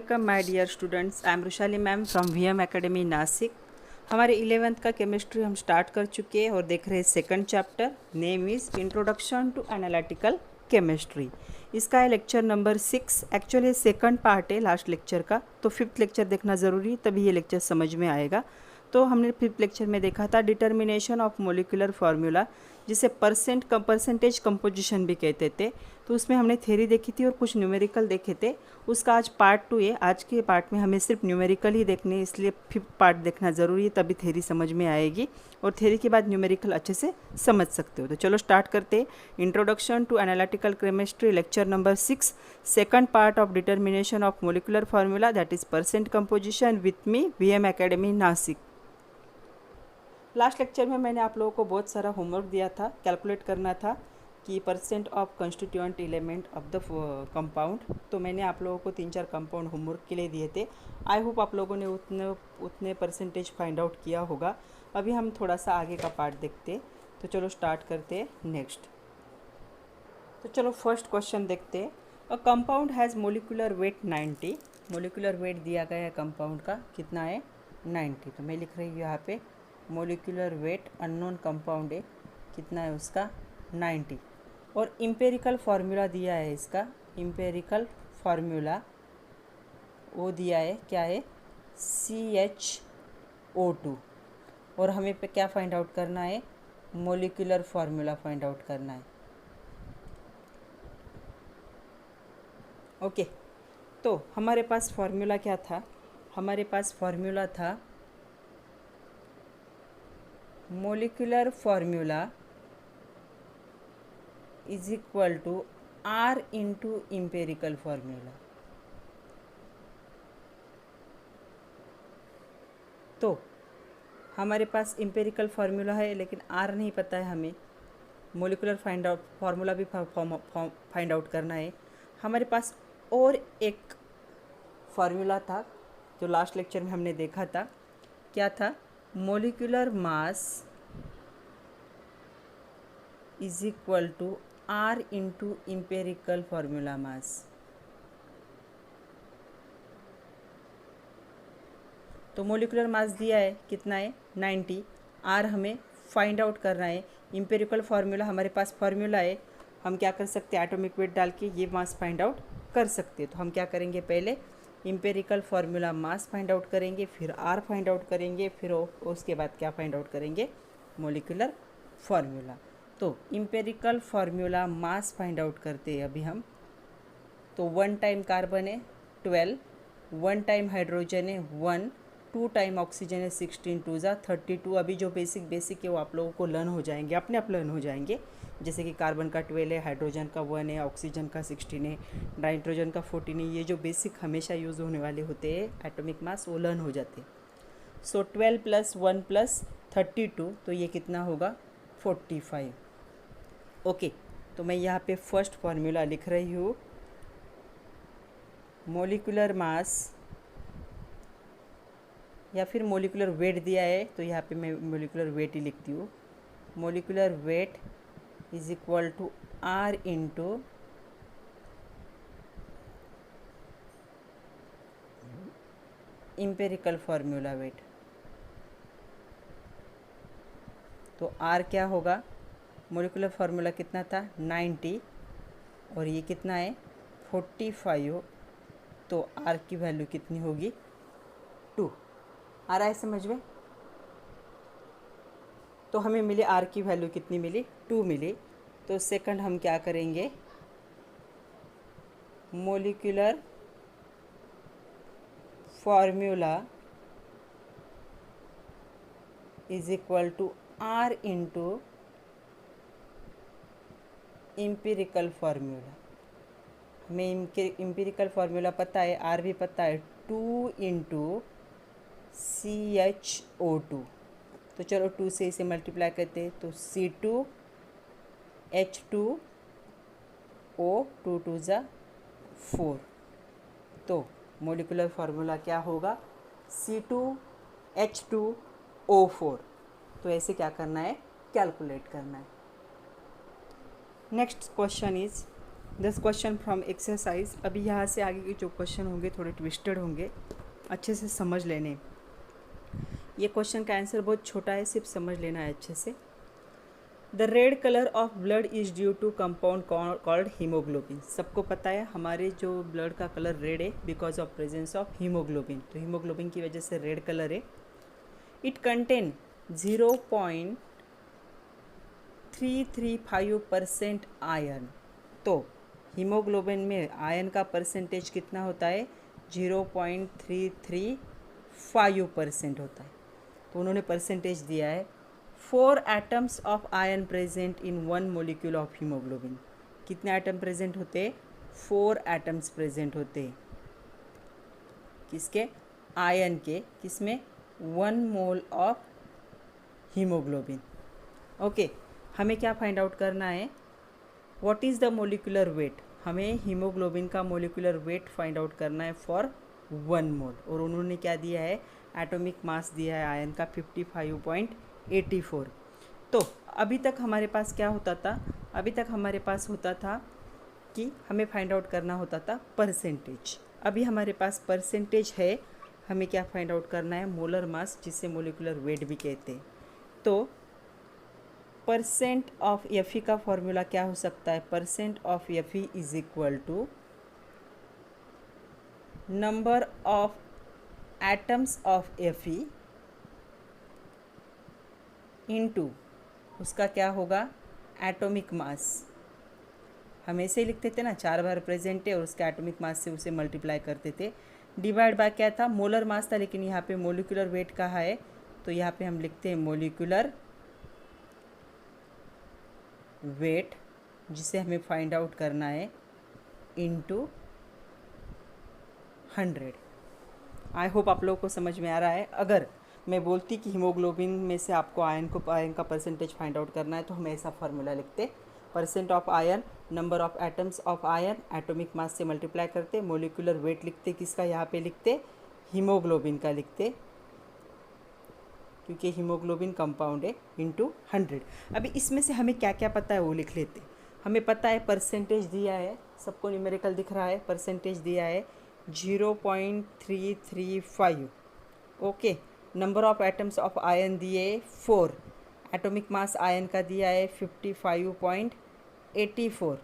Welcome my dear students. I am Rushali ma'am from VM academy Nashik. हमारे 11th का chemistry हम start कर चुके हैं और देख रहे हैं second chapter, name is introduction to analytical chemistry. इसका है lecture number 6। Actually second part है लास्ट लेक्चर का, तो फिफ्थ लेक्चर देखना ज़रूरी है, तभी ये लेक्चर समझ में आएगा। तो हमने फिफ्थ लेक्चर में देखा था डिटर्मिनेशन ऑफ मोलिकुलर फार्मूला, जिसे परसेंटेज कंपोजिशन भी कहते थे। तो उसमें हमने थ्योरी देखी थी और कुछ न्यूमेरिकल देखे थे। उसका आज पार्ट 2 है। आज के पार्ट में हमें सिर्फ न्यूमेरिकल ही देखने हैं, इसलिए फिफ्थ पार्ट देखना ज़रूरी है, तभी थ्योरी समझ में आएगी और थ्योरी के बाद न्यूमेरिकल अच्छे से समझ सकते हो। तो चलो स्टार्ट करते हैं। Introduction to analytical chemistry lecture number 6, second part of determination of molecular formula, that is percent composition, with me VM academy Nashik. Last lecture में मैंने आप लोगों को बहुत सारा होमवर्क दिया था, कैलकुलेट करना था कि percent of constituent element of the compound. तो मैंने आप लोगों को 3-4 कंपाउंड होमवर्क के लिए दिए थे। आई होप आप लोगों ने उतने परसेंटेज फाइंड आउट किया होगा। अभी हम थोड़ा सा आगे का पार्ट देखते, तो चलो स्टार्ट करते नेक्स्ट। तो चलो फर्स्ट क्वेश्चन देखते। A compound has molecular weight 90। Molecular weight दिया गया है कंपाउंड का, कितना है? 90। तो मैं लिख रही हूँ यहाँ पे मोलिकुलर वेट, अननोन कंपाउंड है, कितना है उसका? 90। और इम्पेरिकल फार्मूला दिया है इसका, इम्पेरिकल फार्मूला वो दिया है, क्या है? CHO2। और हमें पे क्या फाइंड आउट करना है? मोलिकुलर फार्मूला फाइंड आउट करना है। ओके, तो हमारे पास फार्मूला क्या था? हमारे पास फार्मूला था molecular formula is equal to R into empirical formula. तो हमारे पास इम्पेरिकल फार्मूला है लेकिन R नहीं पता है हमें। मोलिकुलर फाइंड आउट फार्मूला भी फाइंड आउट करना है। हमारे पास और एक फार्मूला था जो लास्ट लेक्चर में हमने देखा था, क्या था? Molecular mass is equal to R into empirical formula mass. तो मोलिकुलर मास दिया है, कितना है? 90। R हमें फाइंड आउट करना है। इम्पेरिकल फार्मूला, हमारे पास फार्मूला है, हम क्या कर सकते हैं? एटॉमिक वेट डाल के ये मास फाइंड आउट कर सकते हैं। तो हम क्या करेंगे? पहले empirical formula mass find out करेंगे, फिर R फाइंड आउट करेंगे, फिर उसके बाद क्या फाइंड आउट करेंगे? Molecular formula. तो empirical formula mass find out करते हैं अभी हम। तो 1 टाइम कार्बन है 12, 1 टाइम हाइड्रोजन है 1, 2 टाइम ऑक्सीजन है 16, 2 ज़ा 32। अभी जो बेसिक है वो आप लोगों को लर्न हो जाएंगे, अपने आप लर्न हो जाएंगे। जैसे कि कार्बन का 12 है, हाइड्रोजन का 1 है, ऑक्सीजन का 16 है, नाइट्रोजन का 14 है। ये जो बेसिक हमेशा यूज़ होने वाले होते हैं एटॉमिक मास, वो लर्न हो जाते हैं। सो 12 + 1 + 32, तो ये कितना होगा? 45। ओके, तो मैं यहाँ पे फर्स्ट फार्मूला लिख रही हूँ, मोलिकुलर मास या फिर मोलिकुलर वेट दिया है तो यहाँ पे मैं मोलिकुलर वेट ही लिखती हूँ। Molecular weight is equal to R into empirical formula weight. तो R क्या होगा? मोलिकुलर फार्मूला कितना था? 90, और ये कितना है? 45। तो R की वैल्यू कितनी होगी? 2। आ रहा है समझ में? तो हमें मिली R की वैल्यू कितनी मिली? 2 मिली। तो सेकंड हम क्या करेंगे? Molecular formula is equal to R into empirical formula. हमें इम्पेरिकल फार्मूला पता है, R भी पता है, 2 इंटू CHO2। तो चलो 2 से इसे मल्टीप्लाई करते हैं, तो C2H2O, 2 2 ज़ा 4। तो मोलिकुलर फार्मूला क्या होगा? C2H2O4। तो ऐसे क्या करना है? कैलकुलेट करना है। Next question is 10 question from exercise. अभी यहाँ से आगे के जो क्वेश्चन होंगे थोड़े ट्विस्टेड होंगे, अच्छे से समझ लेने। ये क्वेश्चन का आंसर बहुत छोटा है, सिर्फ समझ लेना है अच्छे से। The red colour of blood is due to compound called haemoglobin. सबको पता है हमारे जो ब्लड का कलर रेड है because of presence of haemoglobin. तो हीमोग्लोबिन की वजह से रेड कलर है। It contain 0.335% iron. तो हीमोग्लोबिन में आयरन का परसेंटेज कितना होता है? 0.335% होता है। तो उन्होंने परसेंटेज दिया है 4 atoms of iron present in 1 molecule of haemoglobin. कितने एटम प्रेजेंट होते? 4 एटम्स प्रेजेंट होते। किसके? आयरन के। किसमें? 1 मोल ऑफ हीमोग्लोबिन। ओके, हमें क्या फाइंड आउट करना है? What is the molecular weight. हमें हीमोग्लोबिन का मोलिकुलर वेट फाइंड आउट करना है फॉर 1 मोल। और उन्होंने क्या दिया है? एटॉमिक मास दिया है आयरन का 55.84। तो अभी तक हमारे पास क्या होता था? अभी तक हमारे पास होता था कि हमें फाइंड आउट करना होता था परसेंटेज। अभी हमारे पास परसेंटेज है, हमें क्या फाइंड आउट करना है? मोलर मास, जिसे मोलिकुलर वेट भी कहते हैं। तो परसेंट ऑफ Fe का फॉर्मूला क्या हो सकता है? Percent of Fe is equal to number of atoms of Fe into उसका क्या होगा? Atomic mass. हम ऐसे ही लिखते थे ना, 4 बार प्रेजेंट है और उसके एटॉमिक मास से उसे मल्टीप्लाई करते थे। डिवाइड बाय क्या था? मोलर मास था, लेकिन यहाँ पे मोलिकुलर वेट कहा है तो यहाँ पे हम लिखते हैं मोलिकुलर वेट, जिसे हमें फाइंड आउट करना है इनटू 100। आई होप आप लोगों को समझ में आ रहा है। अगर मैं बोलती कि हीमोग्लोबिन में से आपको आयरन का परसेंटेज फाइंड आउट करना है तो हम ऐसा फार्मूला लिखते, percent of iron, number of atoms of iron, atomic mass से मल्टीप्लाई करते, मोलिकुलर वेट लिखते। किसका? यहाँ पे लिखते हीमोग्लोबिन का लिखते, क्योंकि हीमोग्लोबिन कंपाउंड है, इनटू 100। अभी इसमें से हमें क्या क्या पता है वो लिख लेते। हमें पता है परसेंटेज दिया है, सबको न्यूमेरिकल दिख रहा है, परसेंटेज दिया है 0.335। Okay, number of atoms of iron दिए 4, एटॉमिक मास आयरन का दिया है 55.84।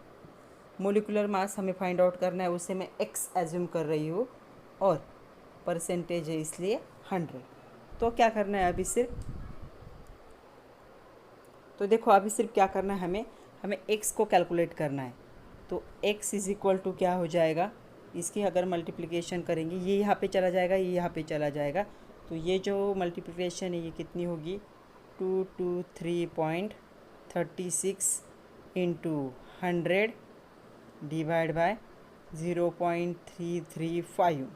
मोलिकुलर मास हमें फाइंड आउट करना है, उसे मैं x एज्यूम कर रही हूँ, और परसेंटेज है इसलिए 100। तो क्या करना है अभी सिर्फ? तो देखो अभी सिर्फ क्या करना है, हमें x को कैलकुलेट करना है। तो x इज इक्वल टू क्या हो जाएगा? इसकी अगर मल्टीप्लिकेशन करेंगे, ये यहाँ पे चला जाएगा, ये यहाँ पे चला जाएगा, तो ये जो मल्टीप्लिकेशन है ये कितनी होगी? 223.36 इंटू 100 डिवाइड बाय 0.335।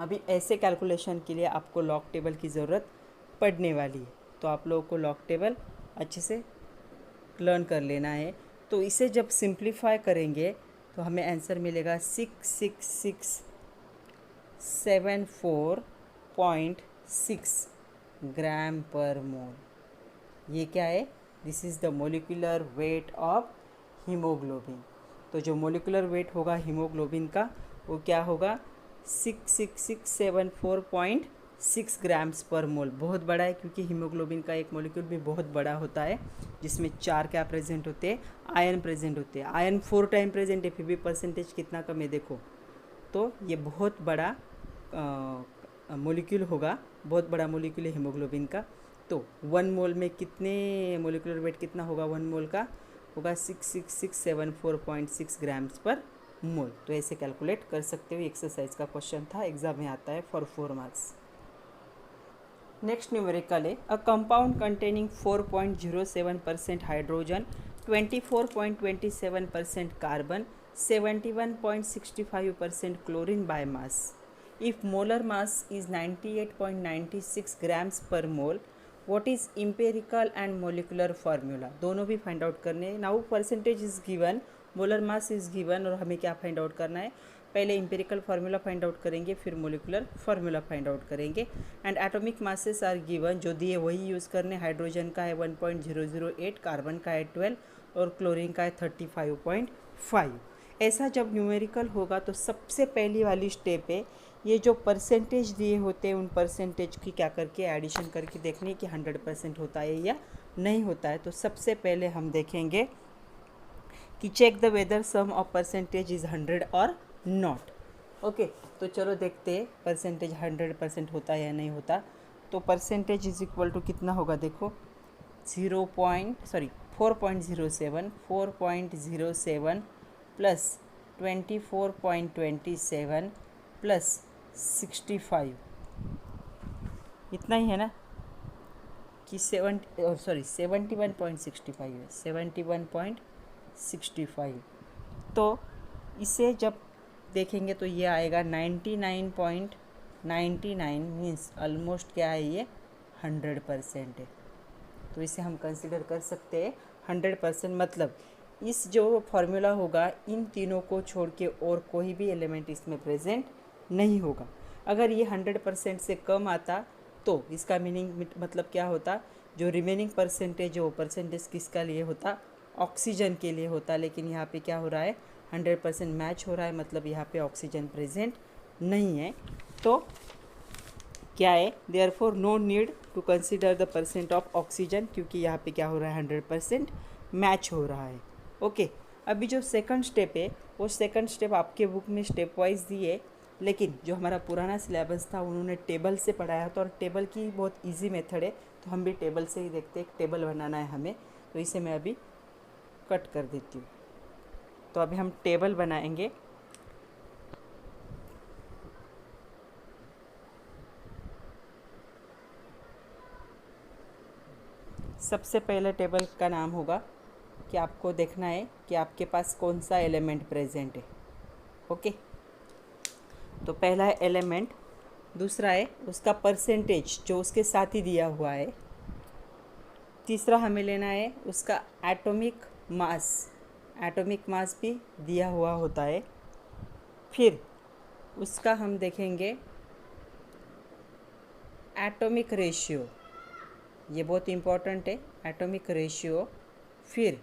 अभी ऐसे कैलकुलेशन के लिए आपको लॉग टेबल की ज़रूरत पड़ने वाली है, तो आप लोगों को लॉग टेबल अच्छे से लर्न कर लेना है। तो इसे जब सिंप्लीफाई करेंगे तो हमें आंसर मिलेगा 66674.6 ग्राम पर मोल। ये क्या है? This is the molecular weight of haemoglobin. तो जो मोलिकुलर वेट होगा हीमोग्लोबिन का वो क्या होगा? 66674.6 ग्राम्स पर मोल। बहुत बड़ा है, क्योंकि हीमोग्लोबिन का एक मोलिक्यूल भी बहुत बड़ा होता है, जिसमें 4 क्या प्रेजेंट होते हैं? आयरन प्रेजेंट होते हैं। आयरन 4 टाइम प्रेजेंट है, फिर भी परसेंटेज कितना कम है देखो। तो ये बहुत बड़ा मोलिक्यूल होगा, बहुत बड़ा मोलिक्यूल है हीमोग्लोबिन का। तो 1 मोल में कितने मोलिकुलर वेट कितना होगा? 1 मोल का होगा 66674.6 ग्राम्स पर मोल। तो ऐसे कैलकुलेट कर सकते हो। एक्सरसाइज का क्वेश्चन था, एग्जाम में आता है फॉर 4 मार्क्स। नेक्स्ट न्यूमेरिकल है a compound containing 4.07% hydrogen, 24.27% carbon, 71.65% chlorine by mass. If molar mass is 98.96 grams per mole, what is empirical and molecular formula. दोनों भी फाइंड आउट करने। Now percentage is given, molar mass is given, और हमें क्या find out करना है? पहले empirical formula find out करेंगे, फिर मोलिकुलर फार्मूला फाइंड आउट करेंगे। And atomic masses are given, जो दिए वही यूज़ करने। हाइड्रोजन का है 1.008, कार्बन का है 12 और क्लोरीन का है 5। ऐसा जब न्यूमेरिकल होगा तो सबसे पहली वाली स्टेप है, ये जो परसेंटेज दिए होते हैं उन परसेंटेज की क्या करके एडिशन करके देखने कि 100% होता है या नहीं होता है। तो सबसे पहले हम देखेंगे कि check the whether sum of percentage is 100 और नॉट। ओके, तो चलो देखते हैं परसेंटेज 100% होता है या नहीं होता। तो परसेंटेज इज इक्वल टू कितना होगा, देखो 4.07 प्लस 24.27 प्लस 65, इतना ही है ना कि 71.65 है, 71.65। तो इसे जब देखेंगे तो ये आएगा 99.99 मीन्स ऑलमोस्ट क्या है, ये 100% है। तो इसे हम कंसिडर कर सकते हैं 100%, मतलब इस जो फॉर्मूला होगा इन तीनों को छोड़ के और कोई भी एलिमेंट इसमें प्रेजेंट नहीं होगा। अगर ये 100% से कम आता तो इसका मीनिंग मतलब क्या होता, जो रिमेनिंग परसेंटेज है वो परसेंटेज किसका लिए होता, ऑक्सीजन के लिए होता। लेकिन यहाँ पे क्या हो रहा है, 100% मैच हो रहा है, मतलब यहाँ पे ऑक्सीजन प्रेजेंट नहीं है। तो क्या है, therefore no need to consider the percent of oxygen, क्योंकि यहाँ पे क्या हो रहा है, 100% मैच हो रहा है। ओके, अभी जो सेकंड स्टेप है वो सेकंड स्टेप आपके बुक में स्टेप वाइज दिए, लेकिन जो हमारा पुराना सिलेबस था उन्होंने टेबल से पढ़ाया था, और टेबल की बहुत इजी मेथड है, तो हम भी टेबल से ही देखते हैं। एक टेबल बनाना है हमें, तो इसे मैं अभी कट कर देती हूँ। तो अभी हम टेबल बनाएंगे। सबसे पहले टेबल का नाम होगा कि आपको देखना है कि आपके पास कौन सा एलिमेंट प्रेजेंट है। ओके, तो पहला है एलिमेंट, दूसरा है उसका परसेंटेज जो उसके साथ ही दिया हुआ है, तीसरा हमें लेना है उसका एटॉमिक मास, एटॉमिक मास भी दिया हुआ होता है। फिर उसका हम देखेंगे एटॉमिक रेशियो, ये बहुत इम्पॉर्टेंट है, एटॉमिक रेशियो। फिर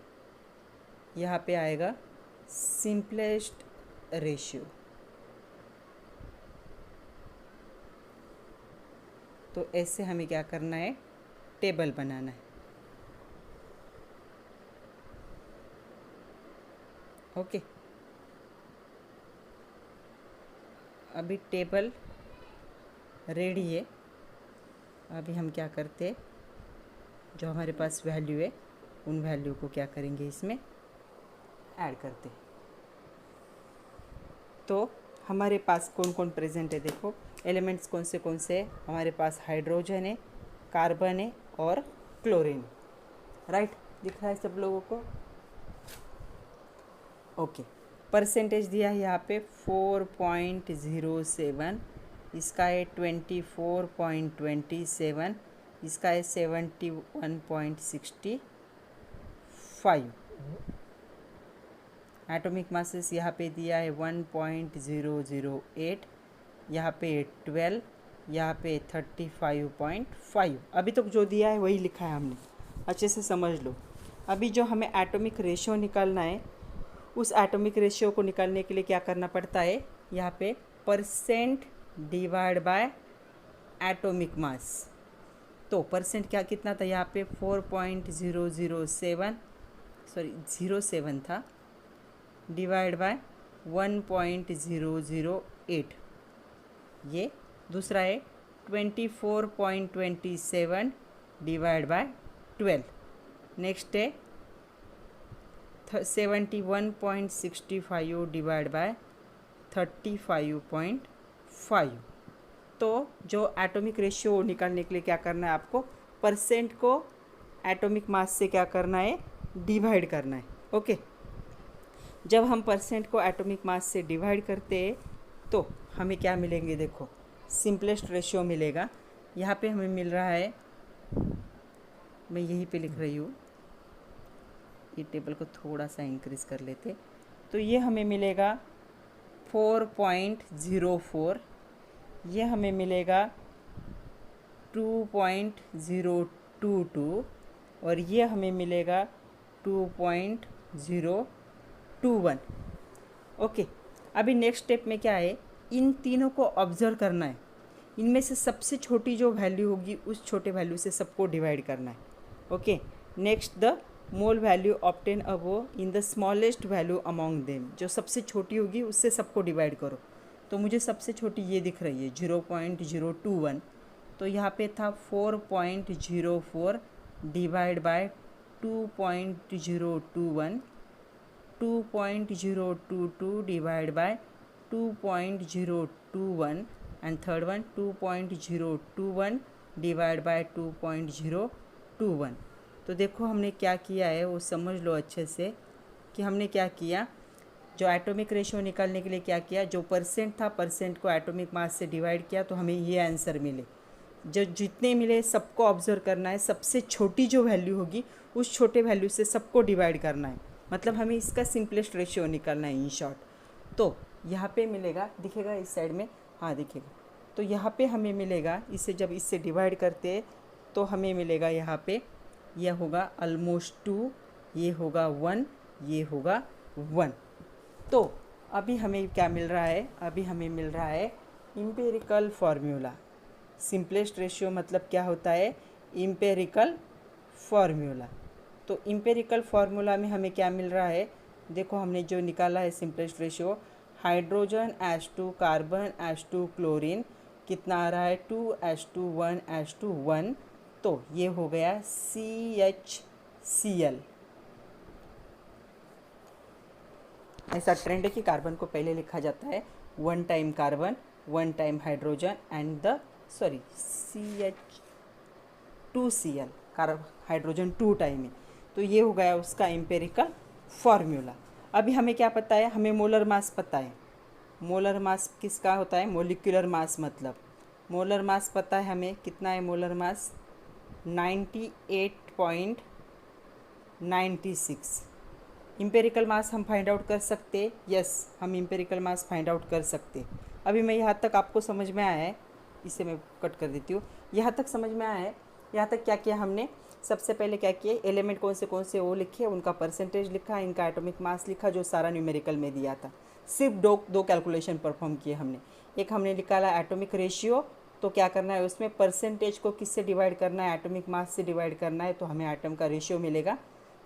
यहाँ पे आएगा सिंपलेस्ट रेशियो। तो ऐसे हमें क्या करना है, टेबल बनाना है। ओके, अभी टेबल रेडी है। अभी हम क्या करते हैं, जो हमारे पास वैल्यू है उन वैल्यू को क्या करेंगे, इसमें ऐड करते। तो हमारे पास कौन कौन प्रेजेंट है, देखो एलिमेंट्स कौन से हैं हमारे पास, हाइड्रोजन है, कार्बन है और क्लोरीन। राइट, दिख रहा है सब लोगों को। ओके, परसेंटेज दिया है यहाँ पे 4.07, इसका है 24.27, इसका है 71.65। एटॉमिक मासेस यहाँ पे दिया है 1.008, यहाँ पे 12, यहाँ पे 35.5। अभी तक जो दिया है वही लिखा है हमने, अच्छे से समझ लो। अभी जो हमें एटॉमिक रेशियो निकालना है, उस एटॉमिक रेशियो को निकालने के लिए क्या करना पड़ता है, यहाँ पे percent divide by atomic mass. तो परसेंट क्या कितना था यहाँ पे 4.007 था, डिवाइड बाय 1.008। ये दूसरा है 24.27 डिवाइड बाय 12। नेक्स्ट है 71.65 डिवाइड बाय 35.5। तो जो एटॉमिक रेशियो निकालने के लिए क्या करना है आपको, परसेंट को एटॉमिक मास से क्या करना है, डिवाइड करना है। ओके, जब हम परसेंट को एटॉमिक मास से डिवाइड करते हैं तो हमें क्या मिलेंगे, देखो सिंपलेस्ट रेशियो मिलेगा। यहाँ पे हमें मिल रहा है, मैं यहीं पे लिख रही हूँ, ये टेबल को थोड़ा सा इंक्रीज कर लेते, तो ये हमें मिलेगा 4.04, ये हमें मिलेगा 2.022 और ये हमें मिलेगा 2.0 2:1। ओके, अभी नेक्स्ट स्टेप में क्या है, इन तीनों को ऑब्जर्व करना है। इनमें से सबसे छोटी जो वैल्यू होगी उस छोटे वैल्यू से सबको डिवाइड करना है। Okay, next the mole value obtain above in the smallest value among them. जो सबसे छोटी होगी उससे सबको डिवाइड करो। तो मुझे सबसे छोटी ये दिख रही है 0.021, तो यहाँ पे था 4.04 divide by 2.021, 2.022 divide by 2.021 and third one 2.021 divide by 2.021। तो देखो हमने क्या किया है वो समझ लो अच्छे से कि हमने क्या किया। जो एटॉमिक रेशियो निकालने के लिए क्या किया, जो परसेंट था परसेंट को एटॉमिक मास से डिवाइड किया तो हमें ये आंसर मिले। जो जितने मिले सबको ऑब्जर्व करना है, सबसे छोटी जो वैल्यू होगी उस छोटे वैल्यू से सबको डिवाइड करना है। मतलब हमें इसका सिंपलेस्ट रेशियो निकालना है इन शॉर्ट। तो यहाँ पे मिलेगा, दिखेगा इस साइड में, हाँ दिखेगा। तो यहाँ पे हमें मिलेगा, इसे जब इससे डिवाइड करते हैं तो हमें मिलेगा यहाँ पे यह होगा ऑलमोस्ट 2, ये होगा 1, ये होगा 1। तो अभी हमें क्या मिल रहा है, अभी हमें मिल रहा है इम्पेरिकल फार्मूला। सिंपलेस्ट रेशियो मतलब क्या होता है, इम्पेरिकल फार्मूला। तो इम्पेरिकल फार्मूला में हमें क्या मिल रहा है, देखो हमने जो निकाला है simplest ratio, hydrogen H2 carbon H2 chlorine कितना आ रहा है 2H2 1H2 1। तो ये हो गया CHCl। ऐसा ट्रेंड है कि कार्बन को पहले लिखा जाता है 1 time carbon 1 time hydrogen and the CH2Cl, carbon hydrogen 2 time है। तो ये हो गया उसका एम्पेरिकल फार्मूला। अभी हमें क्या पता है, हमें मोलर मास पता है। मोलर मास किसका होता है, मोलिकुलर मास, मतलब मोलर मास पता है हमें कितना है। Molar mass 98.96। इम्पेरिकल मास हम फाइंड आउट कर सकते, यस हम इम्पेरिकल मास फाइंड आउट कर सकते। अभी मैं यहाँ तक आपको समझ में आया है, इसे मैं कट कर देती हूँ। यहाँ तक समझ में आया है। यहाँ तक क्या किया हमने, सबसे पहले क्या किए, एलिमेंट कौन से वो लिखे, उनका परसेंटेज लिखा, इनका एटॉमिक मास लिखा जो सारा न्यूमेरिकल में दिया था। सिर्फ दो कैलकुलेशन परफॉर्म किए हमने। एक हमने निकाला एटॉमिक रेशियो, तो क्या करना है उसमें परसेंटेज को किससे डिवाइड करना है, एटॉमिक मास से डिवाइड करना है, तो हमें एटम का रेशियो मिलेगा।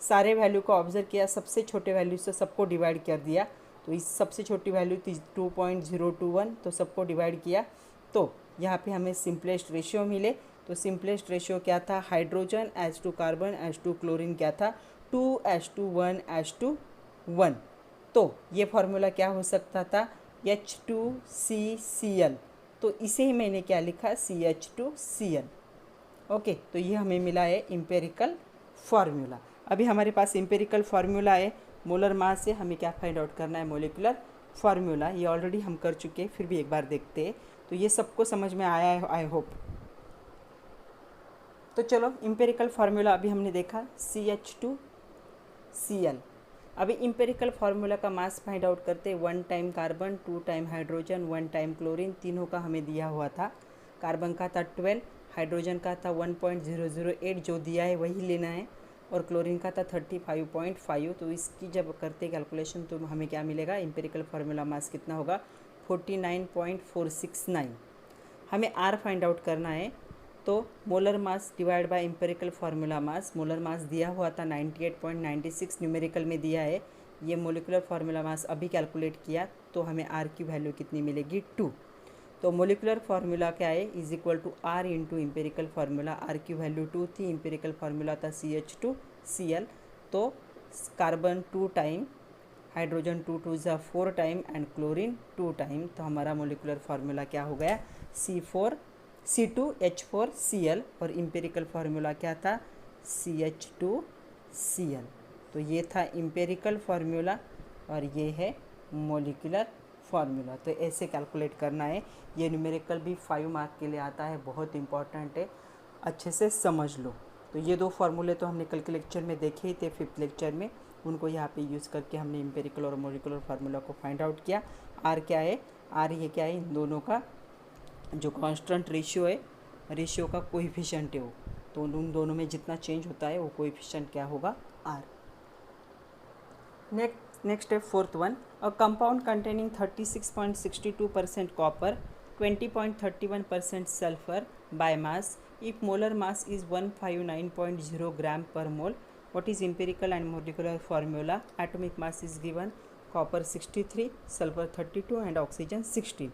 सारे वैल्यू को ऑब्जर्व किया, सबसे छोटे वैल्यू से सबको डिवाइड कर दिया। तो इस सबसे छोटी वैल्यू थी 2.021, तो सबको डिवाइड किया। तो यहाँ पे हमें सिंपलेस्ट रेशियो मिले। तो सिंपलेस्ट रेशियो क्या था, hydrogen H2 carbon H2 chlorine क्या था 2H2 1H2 1। तो ये फार्मूला क्या हो सकता था, H2CCl। तो इसे ही मैंने क्या लिखा, CH2Cl। ओके, तो ये हमें मिला है इम्पेरिकल फार्मूला। अभी हमारे पास इम्पेरिकल फार्मूला है, मोलर मास से हमें क्या फाइंड आउट करना है, मोलिकुलर फार्मूला। ये ऑलरेडी हम कर चुके हैं, फिर भी एक बार देखते हैं। तो ये सबको समझ में आया है आई होप। तो चलो इम्पेरिकल फार्मूला अभी हमने देखा CH2Cl। अभी इम्पेरिकल फार्मूला का मास फाइंड आउट करते, 1 time carbon 2 time hydrogen 1 time chlorine, तीनों का हमें दिया हुआ था। कार्बन का था 12, हाइड्रोजन का था 1.008, जो दिया है वही लेना है, और क्लोरीन का था 35.5। तो इसकी जब करते कैलकुलेशन तो हमें क्या मिलेगा, इम्पेरिकल फार्मूला मास कितना होगा 49.469। हमें R फाइंड आउट करना है। तो molar mass divide by empirical formula mass, molar mass दिया हुआ था 98.96, न्यूमेरिकल में दिया है। ये मोलिकुलर फार्मूला मास अभी कैलकुलेट किया तो हमें R की वैल्यू कितनी मिलेगी 2। तो मोलिकुलर फार्मूला क्या है, is equal to R into empirical formula. R की वैल्यू 2 थी, इम्पेरिकल फार्मूला था CH2Cl। तो कार्बन 2 टाइम, हाइड्रोजन 2 2 ज़ा 4 टाइम एंड क्लोरीन 2 टाइम। तो हमारा मोलिकुलर फार्मूला क्या हो गया, C2H4Cl, और इम्पेरिकल फार्मूला क्या था CH2Cl। तो ये था इम्पेरिकल फार्मूला और ये है मोलिकुलर फार्मूला। तो ऐसे कैलकुलेट करना है। ये न्यूमेरिकल भी 5 मार्क के लिए आता है, बहुत इंपॉर्टेंट है, अच्छे से समझ लो। तो ये 2 फार्मूले तो हमने कल के लेक्चर में देखे ही थे, 5th लेक्चर में, उनको यहाँ पे यूज़ करके हमने इम्पेरिकल और मोलिकुलर फार्मूला को फाइंड आउट किया। R क्या है, R ये क्या है, इन दोनों का जो कांस्टेंट रेशियो है, रेशियो का कोएफिशिएंट है वो, तो उन दोनों में जितना चेंज होता है वो कोएफिशिएंट क्या होगा, R। Next step, fourth one, a compound containing 36.62% copper, 20.31% sulfur by mass. If molar mass is 159.0 gram per mole, what is empirical and molecular formula? Atomic mass is given, copper 63, sulfur 32 and oxygen 16.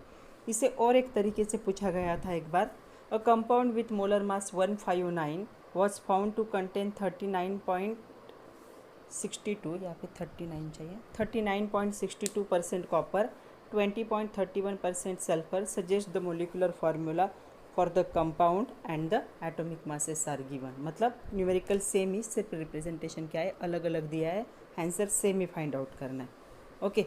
इसे और एक तरीके से पूछा गया था एक बार. A compound with molar mass 159 was found to contain 39.62, यहाँ पे 39 चाहिए, 39.62% copper, 20.31% sulfur. Suggest the molecular formula for the compound and the atomic masses are given. मतलब न्यूमेरिकल सेम ही, सिर्फ रिप्रेजेंटेशन क्या है अलग अलग दिया है, आंसर सेम ही फाइंड आउट करना है. ओके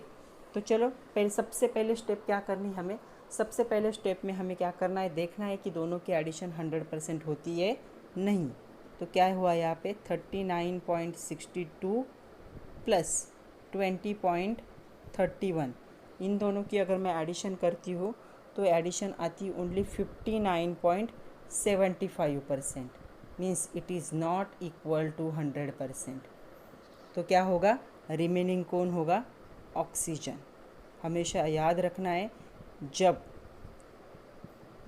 तो चलो सबसे पहले स्टेप क्या करनी है हमें. सबसे पहले स्टेप में हमें क्या करना है, देखना है कि दोनों की एडिशन 100% होती है नहीं. तो क्या हुआ यहाँ पे 39.62 प्लस 20.31, इन दोनों की अगर मैं एडिशन करती हूँ तो एडिशन आती only 59.75%, means it is not equal to 100%. तो क्या होगा, रिमेनिंग कौन होगा, ऑक्सीजन. हमेशा याद रखना है जब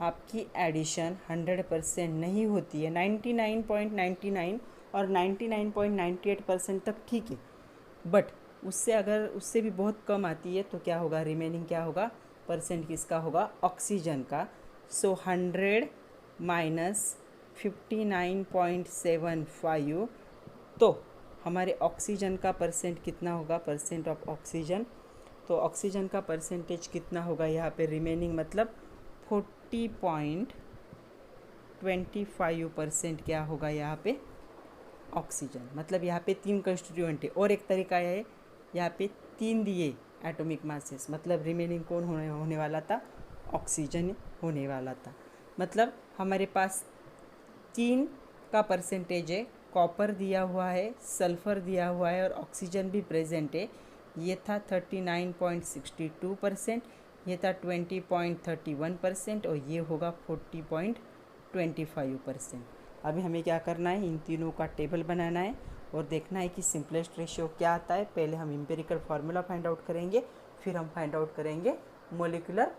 आपकी एडिशन 100% नहीं होती है, 99.99 और 99.98% तक ठीक है, बट उससे भी बहुत कम आती है तो क्या होगा, रिमेनिंग क्या होगा, परसेंट किसका होगा, ऑक्सीजन का. सो 100 माइनस 59.75, तो हमारे ऑक्सीजन का परसेंट कितना होगा, परसेंट ऑफ ऑक्सीजन. तो ऑक्सीजन का परसेंटेज कितना होगा यहाँ पे, रिमेनिंग मतलब 40.25% क्या होगा यहाँ पे, ऑक्सीजन. मतलब यहाँ पे 3 कंस्टिट्यूएंट है. और एक तरीका है, यहाँ पे 3 दिए एटॉमिक मासेस, मतलब रिमेनिंग कौन होने वाला था, ऑक्सीजन होने वाला था. मतलब हमारे पास 3 का परसेंटेज है, कॉपर दिया हुआ है, सल्फ़र दिया हुआ है और ऑक्सीजन भी प्रेजेंट है. ये था 39.62%, ये था 20.31% और ये होगा 40.25%. अभी हमें क्या करना है, इन तीनों का टेबल बनाना है और देखना है कि सिंपलेस्ट रेशियो क्या आता है. पहले हम एम्पिरिकल फार्मूला फाइंड आउट करेंगे, फिर हम फाइंड आउट करेंगे मोलिकुलर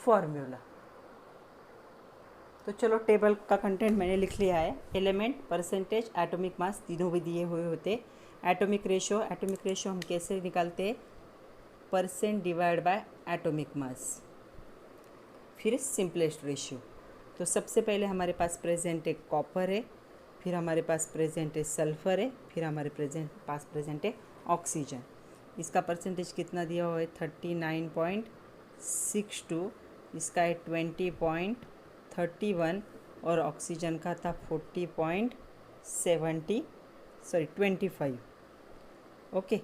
फार्मूला. तो चलो टेबल का कंटेंट मैंने लिख लिया है. एलिमेंट, परसेंटेज, एटॉमिक मास तीनों भी दिए हुए होते. एटॉमिक रेशियो हम कैसे निकालते हैं, percent divide by atomic mass, फिर सिंपलेस्ट रेशियो. तो सबसे पहले हमारे पास प्रेजेंट है कॉपर है, फिर हमारे पास प्रेजेंट है सल्फ़र है, फिर हमारे पास प्रेजेंट है ऑक्सीजन. इसका परसेंटेज कितना दिया हुआ है, 39.62, इसका है 20.31 और ऑक्सीजन का था 25. ओके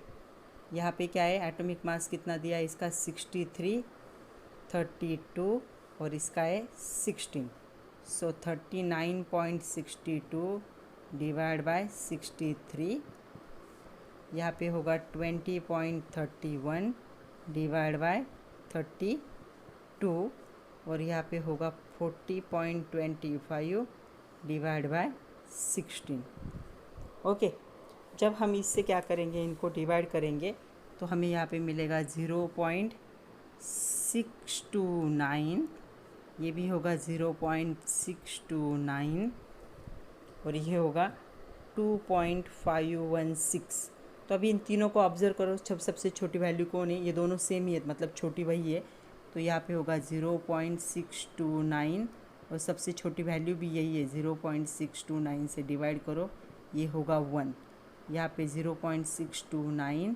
यहाँ पे क्या है, एटॉमिक मास कितना दिया है, इसका 63, 32 और इसका है 16. सो 39.62 डिवाइड बाय 63, यहाँ पे होगा 20.31 डिवाइड बाय 32 और यहाँ पे होगा 40.25 डिवाइड बाय 16. ओके जब हम इससे क्या करेंगे, इनको डिवाइड करेंगे तो हमें यहाँ पे मिलेगा 0.629, ये भी होगा 0.629 और ये होगा 2.516. तो अभी इन तीनों को ऑब्जर्व करो, सबसे छोटी वैल्यू कौन है, ये दोनों सेम ही है, मतलब छोटी वही है. तो यहाँ पे होगा 0.629 और सबसे छोटी वैल्यू भी यही है, 0.629 से डिवाइड करो, ये होगा 1. यहाँ पे 0.629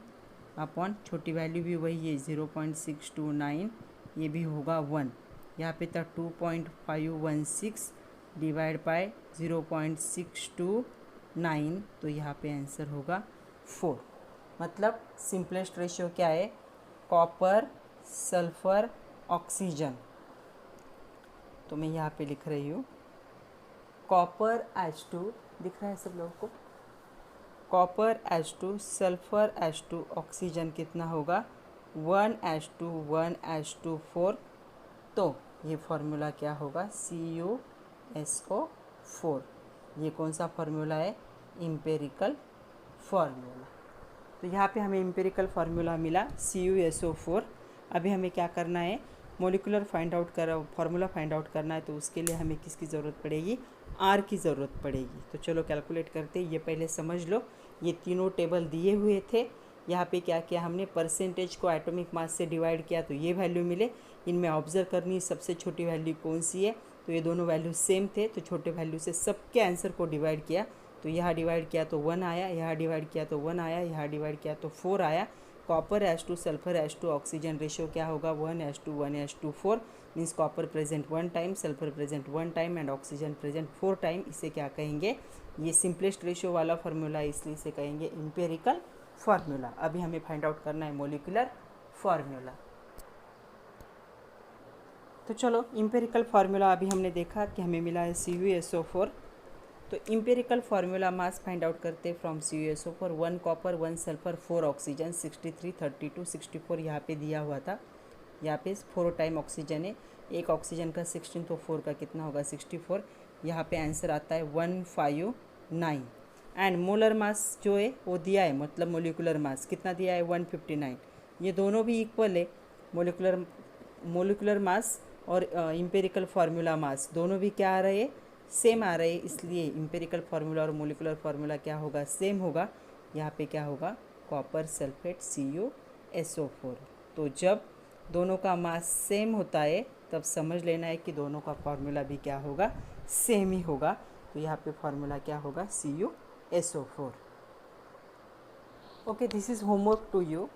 अपॉन छोटी वैल्यू भी वही है 0.629, ये भी होगा 1. यहाँ पे था 2.516 डिवाइड बाय 0.629, तो यहाँ पे आंसर होगा 4. मतलब सिंपलेस्ट रेशियो क्या है, कॉपर, सल्फ़र, ऑक्सीजन. तो मैं यहाँ पे लिख रही हूँ कॉपर H2, दिख रहा है सब लोगों को, copper H2, sulphur H2, oxygen कितना होगा 1H2 1H2 4. तो ये फार्मूला क्या होगा, CuSO4. ये कौन सा फार्मूला है, एम्पिरिकल फार्मूला. तो यहाँ पे हमें एम्पिरिकल फार्मूला मिला CuSO4। अभी हमें क्या करना है, मोलिकुलर फार्मूला फाइंड आउट करना है। तो उसके लिए हमें किसकी ज़रूरत पड़ेगी, R की ज़रूरत पड़ेगी। तो चलो कैलकुलेट करते हैं। ये पहले समझ लो, ये तीनों टेबल दिए हुए थे। यहाँ पे क्या किया हमने, परसेंटेज को एटॉमिक मास से डिवाइड किया तो ये वैल्यू मिले। इनमें ऑब्जर्व करनी सबसे छोटी वैल्यू कौन सी है, तो ये दोनों वैल्यू सेम थे, तो छोटे वैल्यू से सबके आंसर को डिवाइड किया। तो यहाँ डिवाइड किया तो 1 आया, यहाँ डिवाइड किया तो 1 आया, यहाँ डिवाइड किया तो 4 आया। Copper as to sulphur as to oxygen ratio क्या होगा, 1:1:4। Means copper present 1 time, sulphur present 1 time and oxygen present 4 time. इसे क्या कहेंगे, ये सिंपलेस्ट रेशियो वाला फार्मूला है, इसलिए इसे कहेंगे एम्पिरिकल फार्मूला। अभी हमें फाइंड आउट करना है मोलिकुलर फार्मूला। तो चलो एम्पिरिकल फार्मूला अभी हमने देखा कि हमें मिला है CuSO4। तो empirical formula mass find out करते हैं from CuSO4। 1 copper 1 sulphur 4 oxygen 63 32 64 यहाँ पे दिया हुआ था। यहाँ पे 4 टाइम ऑक्सीजन है, एक ऑक्सीजन का 16, तो 4 का कितना होगा 64। यहाँ पे आंसर आता है 159। एंड मोलर मास जो है वो दिया है, मतलब मोलिकुलर मास कितना दिया है 159। ये दोनों भी इक्वल है, मोलिकुलर मास और एम्पिरिकल फार्मूला मास दोनों भी क्या आ रहे हैं, सेम आ रहे हैं। इसलिए एम्पिरिकल फार्मूला और मोलिकुलर फार्मूला क्या होगा, सेम होगा। यहाँ पे क्या होगा, कॉपर सल्फेट CuSO4। तो जब दोनों का मास सेम होता है तब समझ लेना है कि दोनों का फार्मूला भी क्या होगा, सेम ही होगा। तो यहाँ पे फार्मूला क्या होगा, CuSO4। Okay, this is homework to you.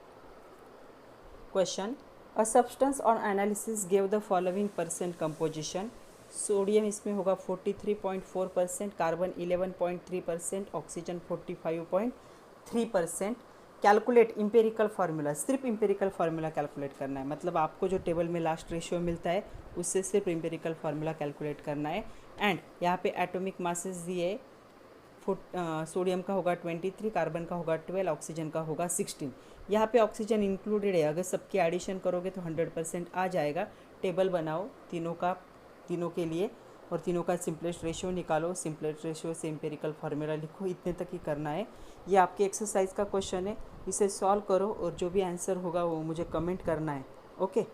Question, a substance on analysis give the following percent composition. Sodium इसमें होगा 43.4%, carbon 11.3%, oxygen 45.3%। Calculate empirical formula, सिर्फ इम्पेरिकल फार्मूला कैलकुलेट करना है। मतलब आपको जो टेबल में लास्ट रेशियो मिलता है उससे सिर्फ इम्पेरिकल फार्मूला कैलकुलेट करना है। एंड यहाँ पे एटॉमिक मासेस दिए, सोडियम का होगा 23, कार्बन का होगा 12, ऑक्सीजन का होगा 16। यहाँ पे ऑक्सीजन इंक्लूडेड है, अगर सबकी एडिशन करोगे तो 100% आ जाएगा। टेबल बनाओ तीनों के लिए और तीनों का सिंपलेस्ट रेशियो निकालो, सिंपलेस्ट रेशियो से एम्पिरिकल फार्मूला लिखो। इतने तक ही करना है। ये आपके एक्सरसाइज का क्वेश्चन है, इसे सॉल्व करो और जो भी आंसर होगा वो मुझे कमेंट करना है। Okay,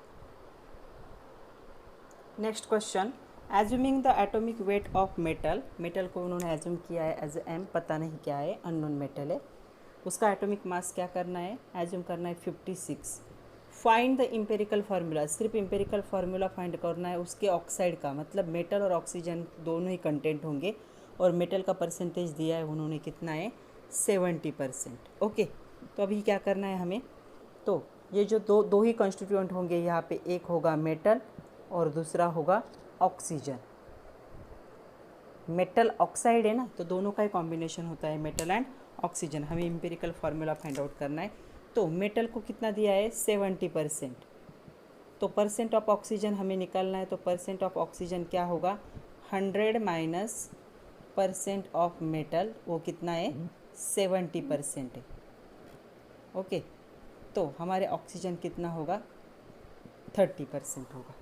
next question, assuming the atomic weight of metal को उन्होंने एज्यूम किया है एज M, पता नहीं क्या है, अननोन मेटल है। उसका एटॉमिक मास क्या करना है, एज्यूम करना है 56। फाइंड द इम्पेरिकल फार्मूला, सिर्फ इम्पेरिकल फार्मूला फाइंड करना है उसके ऑक्साइड का, मतलब मेटल और ऑक्सीजन दोनों ही कंटेंट होंगे। और मेटल का परसेंटेज दिया है उन्होंने कितना है, 70%। ओके, तो अभी क्या करना है हमें, तो ये जो दो ही कॉन्स्टिट्यूएंट होंगे, यहाँ पे एक होगा मेटल और दूसरा होगा ऑक्सीजन। मेटल ऑक्साइड है ना, तो दोनों का ही कॉम्बिनेशन होता है मेटल एंड ऑक्सीजन। हमें इम्पेरिकल फार्मूला फाइंड आउट करना है। तो मेटल को कितना दिया है, 70%। तो परसेंट ऑफ ऑक्सीजन हमें निकालना है। तो परसेंट ऑफ ऑक्सीजन क्या होगा, 100 माइनस परसेंट ऑफ मेटल, वो कितना है 70% है। ओके, तो हमारे ऑक्सीजन कितना होगा, 30% होगा।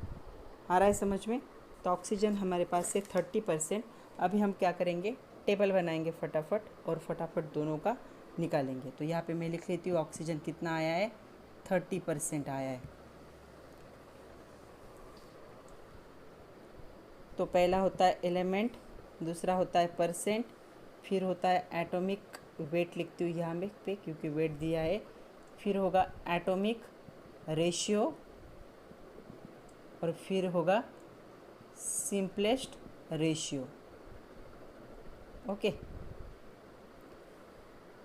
आ रहा है समझ में। तो ऑक्सीजन हमारे पास से 30%। अभी हम क्या करेंगे, टेबल बनाएंगे फटाफट और फटाफट दोनों का निकालेंगे। तो यहाँ पे मैं लिख लेती हूँ ऑक्सीजन कितना आया है, 30% आया है। तो पहला होता है एलिमेंट, दूसरा होता है परसेंट, फिर होता है एटॉमिक वेट, लिखती हूँ यहाँ पे क्योंकि वेट दिया है। फिर होगा एटॉमिक रेशियो और फिर होगा सिंपलेस्ट रेशियो। ओके,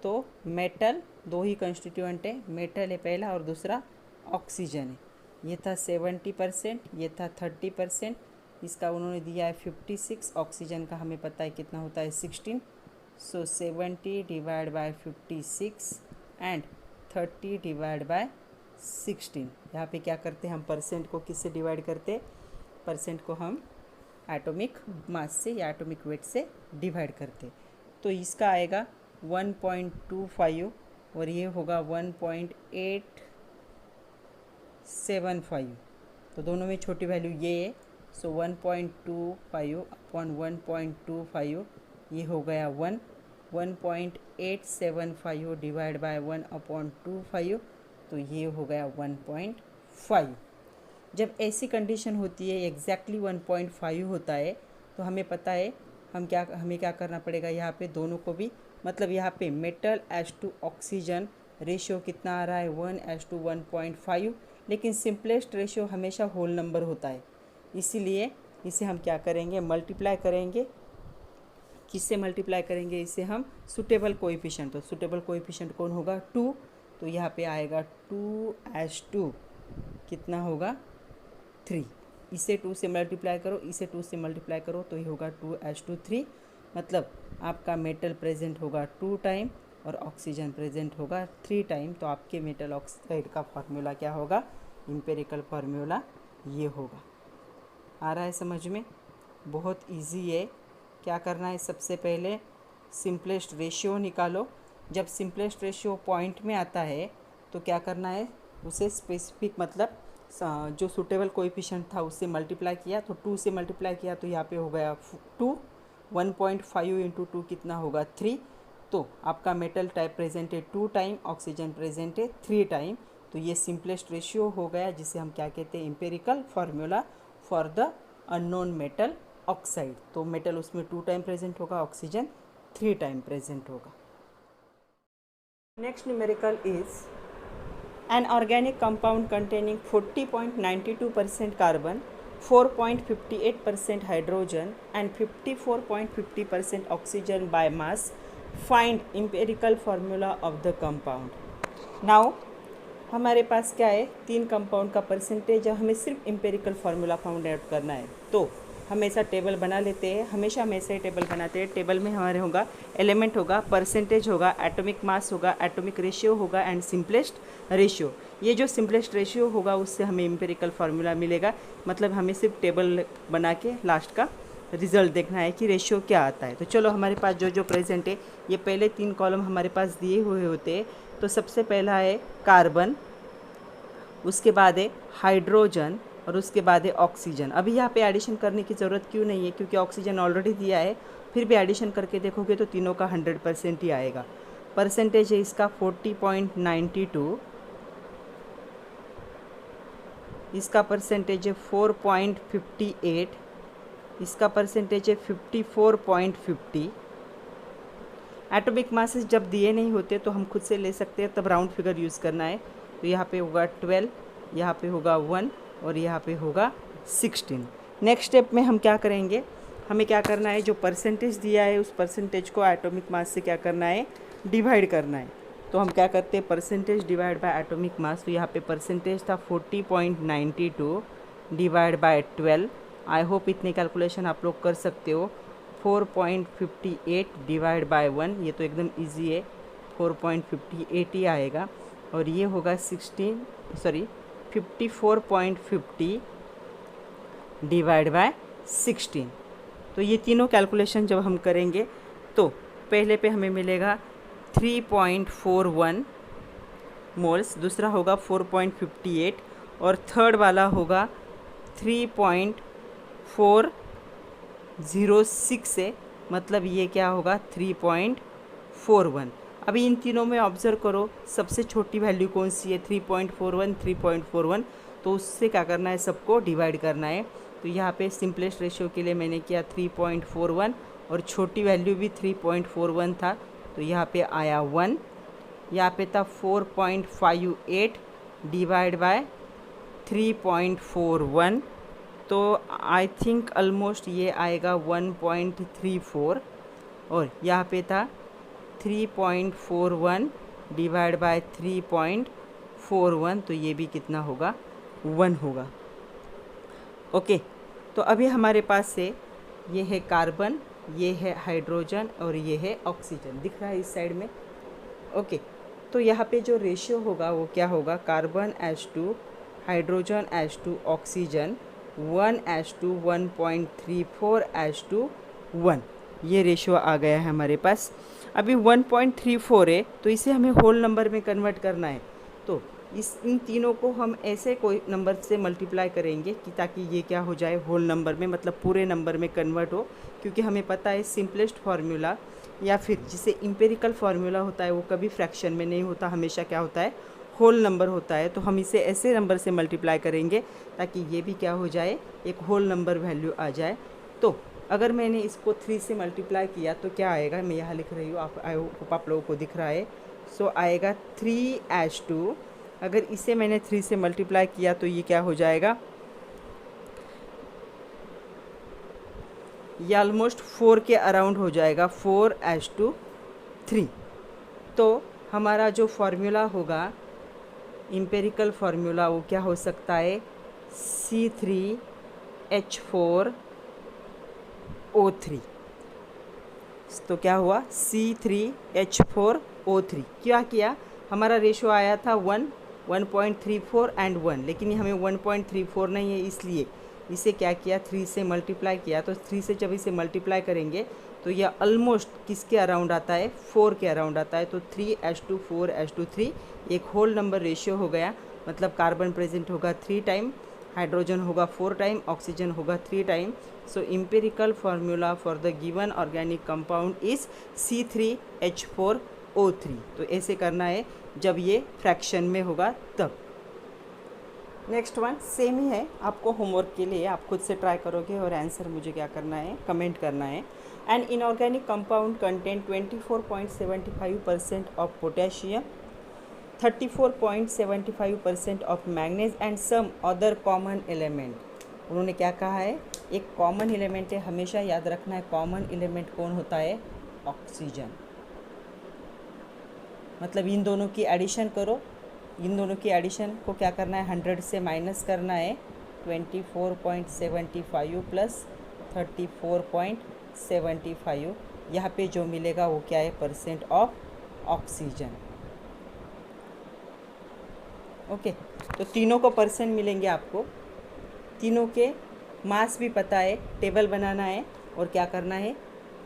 तो मेटल दो ही कंस्टिट्यूएंट है, मेटल है पहला और दूसरा ऑक्सीजन है। ये था 70%, ये था 30%। इसका उन्होंने दिया है 56, ऑक्सीजन का हमें पता है कितना होता है 16। सो 70 divide by 56 and 30 divide by 16। यहाँ पे क्या करते हैं हम, परसेंट को किससे डिवाइड करते हैं, परसेंट को हम एटॉमिक मास से या एटॉमिक वेट से डिवाइड करते। तो इसका आएगा 1.25 और ये होगा 1.875। तो दोनों में छोटी वैल्यू ये है। सो 1.25 अपॉन 1.25 ये हो गया 1। 1.875 हो डिवाइड बाय 1/2, तो ये हो गया 1.5। जब ऐसी कंडीशन होती है एग्जैक्टली 1.5 होता है तो हमें पता है हमें क्या करना पड़ेगा, यहाँ पे दोनों को भी, मतलब यहाँ पे metal as to oxygen ratio कितना आ रहा है 1:1.5, लेकिन सिंपलेस्ट रेशियो हमेशा होल नंबर होता है, इसीलिए इसे हम क्या करेंगे, मल्टीप्लाई करेंगे। किससे मल्टीप्लाई करेंगे? इसे हम सुटेबल कोएफिशिएंट, तो सुटेबल कोएफिशिएंट कौन होगा 2, तो यहाँ पे आएगा 2/2 कितना होगा 3। इसे 2 से मल्टीप्लाई करो, इसे 2 से मल्टीप्लाई करो तो ये होगा 2/3, मतलब आपका मेटल प्रेजेंट होगा 2 टाइम और ऑक्सीजन प्रेजेंट होगा 3 टाइम। तो आपके मेटल ऑक्साइड का फार्मूला क्या होगा, एम्पिरिकल फार्मूला ये होगा। आ रहा है समझ में? बहुत इजी है। क्या करना है, सबसे पहले सिंपलेस्ट रेशियो निकालो। जब सिंपलेस्ट रेशियो पॉइंट में आता है तो क्या करना है, उसे स्पेसिफिक मतलब जो सूटेबल कोएफिशिएंट था उससे मल्टीप्लाई किया, तो 2 से मल्टीप्लाई किया तो यहाँ पे हो गया 2, 1.5 इंटू 2 कितना होगा 3। तो आपका मेटल टाइप प्रेजेंट है 2 टाइम, ऑक्सीजन प्रेजेंट है 3 टाइम, तो ये सिंपलेस्ट रेशियो हो गया, जिसे हम क्या कहते हैं, empirical formula for the unknown metal oxide. तो मेटल उसमें 2 टाइम प्रेजेंट होगा, ऑक्सीजन 3 टाइम प्रेजेंट होगा। Next numerical is an organic compound containing 40.92% carbon, 4.58% hydrogen and 54.50% oxygen by mass. Find empirical formula of the compound. Now हमारे पास क्या है, 3 compound का percentage, हमें सिर्फ एम्पेरिकल फार्मूला फाउंड आउट करना है। तो हमेशा टेबल बना लेते हैं, हमेशा हम ऐसे ही टेबल बनाते हैं। टेबल में हमारे होगा एलिमेंट होगा, परसेंटेज होगा, एटॉमिक मास होगा, एटॉमिक रेशियो होगा एंड सिंपलेस्ट रेशियो। ये जो सिंपलेस्ट रेशियो होगा उससे हमें एम्पेरिकल फार्मूला मिलेगा, मतलब हमें सिर्फ टेबल बना के लास्ट का रिजल्ट देखना है कि रेशियो क्या आता है। तो चलो हमारे पास जो प्रेजेंट है, ये पहले 3 कॉलम हमारे पास दिए हुए होते हैं। तो सबसे पहला है कार्बन, उसके बाद है हाइड्रोजन और उसके बाद है ऑक्सीजन। अभी यहाँ पे एडिशन करने की ज़रूरत क्यों नहीं है, क्योंकि ऑक्सीजन ऑलरेडी दिया है। फिर भी एडिशन करके देखोगे तो तीनों का 100% ही आएगा। परसेंटेज है इसका 40.92, इसका परसेंटेज है 4.58, इसका परसेंटेज है 54.50। एटॉमिक मासेस जब दिए नहीं होते तो हम खुद से ले सकते हैं, तब राउंड फिगर यूज़ करना है। तो यहाँ पे होगा 12, यहाँ पे होगा 1 और यहाँ पे होगा 16। नेक्स्ट स्टेप में हम क्या करेंगे, हमें क्या करना है, जो परसेंटेज दिया है उस परसेंटेज को एटॉमिक मास से क्या करना है, डिवाइड करना है। तो हम क्या करते हैं, percentage divide by atomic mass. तो यहाँ पे परसेंटेज था 40.92 डिवाइड बाय 12। आई होप इतने कैलकुलेशन आप लोग कर सकते हो। 4.58 डिवाइड बाय 1, ये तो एकदम इजी है, 4.58 ही आएगा। और ये होगा 54.50 डिवाइड बाय 16। तो ये तीनों कैलकुलेशन जब हम करेंगे तो पहले पे हमें मिलेगा 3.41 मोल्स, दूसरा होगा 4.58 और थर्ड वाला होगा 3.406 है, मतलब ये क्या होगा 3.41। अभी इन तीनों में ऑब्जर्व करो सबसे छोटी वैल्यू कौन सी है, 3.41, 3.41। तो उससे क्या करना है, सबको डिवाइड करना है। तो यहाँ पे सिंपलेस्ट रेशियो के लिए मैंने किया 3.41 और छोटी वैल्यू भी 3.41 था, तो यहाँ पे आया 1। यहाँ पे था 4.58 डिवाइड बाय 3.41, तो आई थिंक ऑलमोस्ट ये आएगा 1.34। और यहाँ पे था 3.41 डिवाइड बाय 3.41, तो ये भी कितना होगा, 1 होगा। ओके, तो अभी हमारे पास से ये है कार्बन, ये है हाइड्रोजन और ये है ऑक्सीजन, दिख रहा है इस साइड में। ओके, तो यहाँ पे जो रेशियो होगा वो क्या होगा, carbon as to hydrogen as to oxygen 1:1.34 as to 1, ये रेशियो आ गया है हमारे पास। अभी 1.34 है तो इसे हमें होल नंबर में कन्वर्ट करना है। तो इन तीनों को हम ऐसे कोई नंबर से मल्टीप्लाई करेंगे कि ताकि ये क्या हो जाए, होल नंबर में, मतलब पूरे नंबर में कन्वर्ट हो। क्योंकि हमें पता है सिंपलेस्ट फार्मूला या फिर जिसे इम्पेरिकल फार्मूला होता है वो कभी फ्रैक्शन में नहीं होता, हमेशा क्या होता है, होल नंबर होता है। तो हम इसे ऐसे नंबर से मल्टीप्लाई करेंगे ताकि ये भी क्या हो जाए, एक होल नंबर वैल्यू आ जाए। तो अगर मैंने इसको 3 से मल्टीप्लाई किया तो क्या आएगा, मैं यहाँ लिख रही हूँ, आप लोगों को दिख रहा है। सो आएगा 3H2। अगर इसे मैंने 3 से मल्टीप्लाई किया तो ये क्या हो जाएगा, ये ऑलमोस्ट 4 के अराउंड हो जाएगा, 4H2 3। तो हमारा जो फार्मूला होगा, इम्पेरिकल फार्मूला, वो क्या हो सकता है, C3H4O3। तो क्या हुआ, C3H4O3। क्या किया, हमारा रेशो आया था 1.34 एंड 1, लेकिन हमें 1.34 नहीं है, इसलिए इसे क्या किया, 3 से मल्टीप्लाई किया। तो 3 से जब इसे मल्टीप्लाई करेंगे तो यह ऑलमोस्ट किसके अराउंड आता है, 4 के अराउंड आता है। तो 3H2 4H2 3 एक होल नंबर रेशियो हो गया, मतलब कार्बन प्रेजेंट होगा 3 टाइम, हाइड्रोजन होगा 4 टाइम, ऑक्सीजन होगा 3 time. So empirical formula for the given organic compound is C3H4O3। तो ऐसे करना है जब ये फ्रैक्शन में होगा तब। नेक्स्ट वन सेम ही है, आपको होमवर्क के लिए आप खुद से ट्राई करोगे और आंसर मुझे क्या करना है, कमेंट करना है। An inorganic compound contain 24.75% of potassium, 34.75% of manganese and some other common element. उन्होंने क्या कहा है, एक कॉमन एलिमेंट है, हमेशा याद रखना है कॉमन एलिमेंट कौन होता है, ऑक्सीजन। मतलब इन दोनों की एडिशन करो, इन दोनों की एडिशन को क्या करना है, 100 से माइनस करना है, 24.75 प्लस 34.75। यहाँ पे जो मिलेगा वो क्या है, परसेंट ऑफ ऑक्सीजन। ओके, तो तीनों को परसेंट मिलेंगे आपको, तीनों के मास भी पता है, टेबल बनाना है और क्या करना है,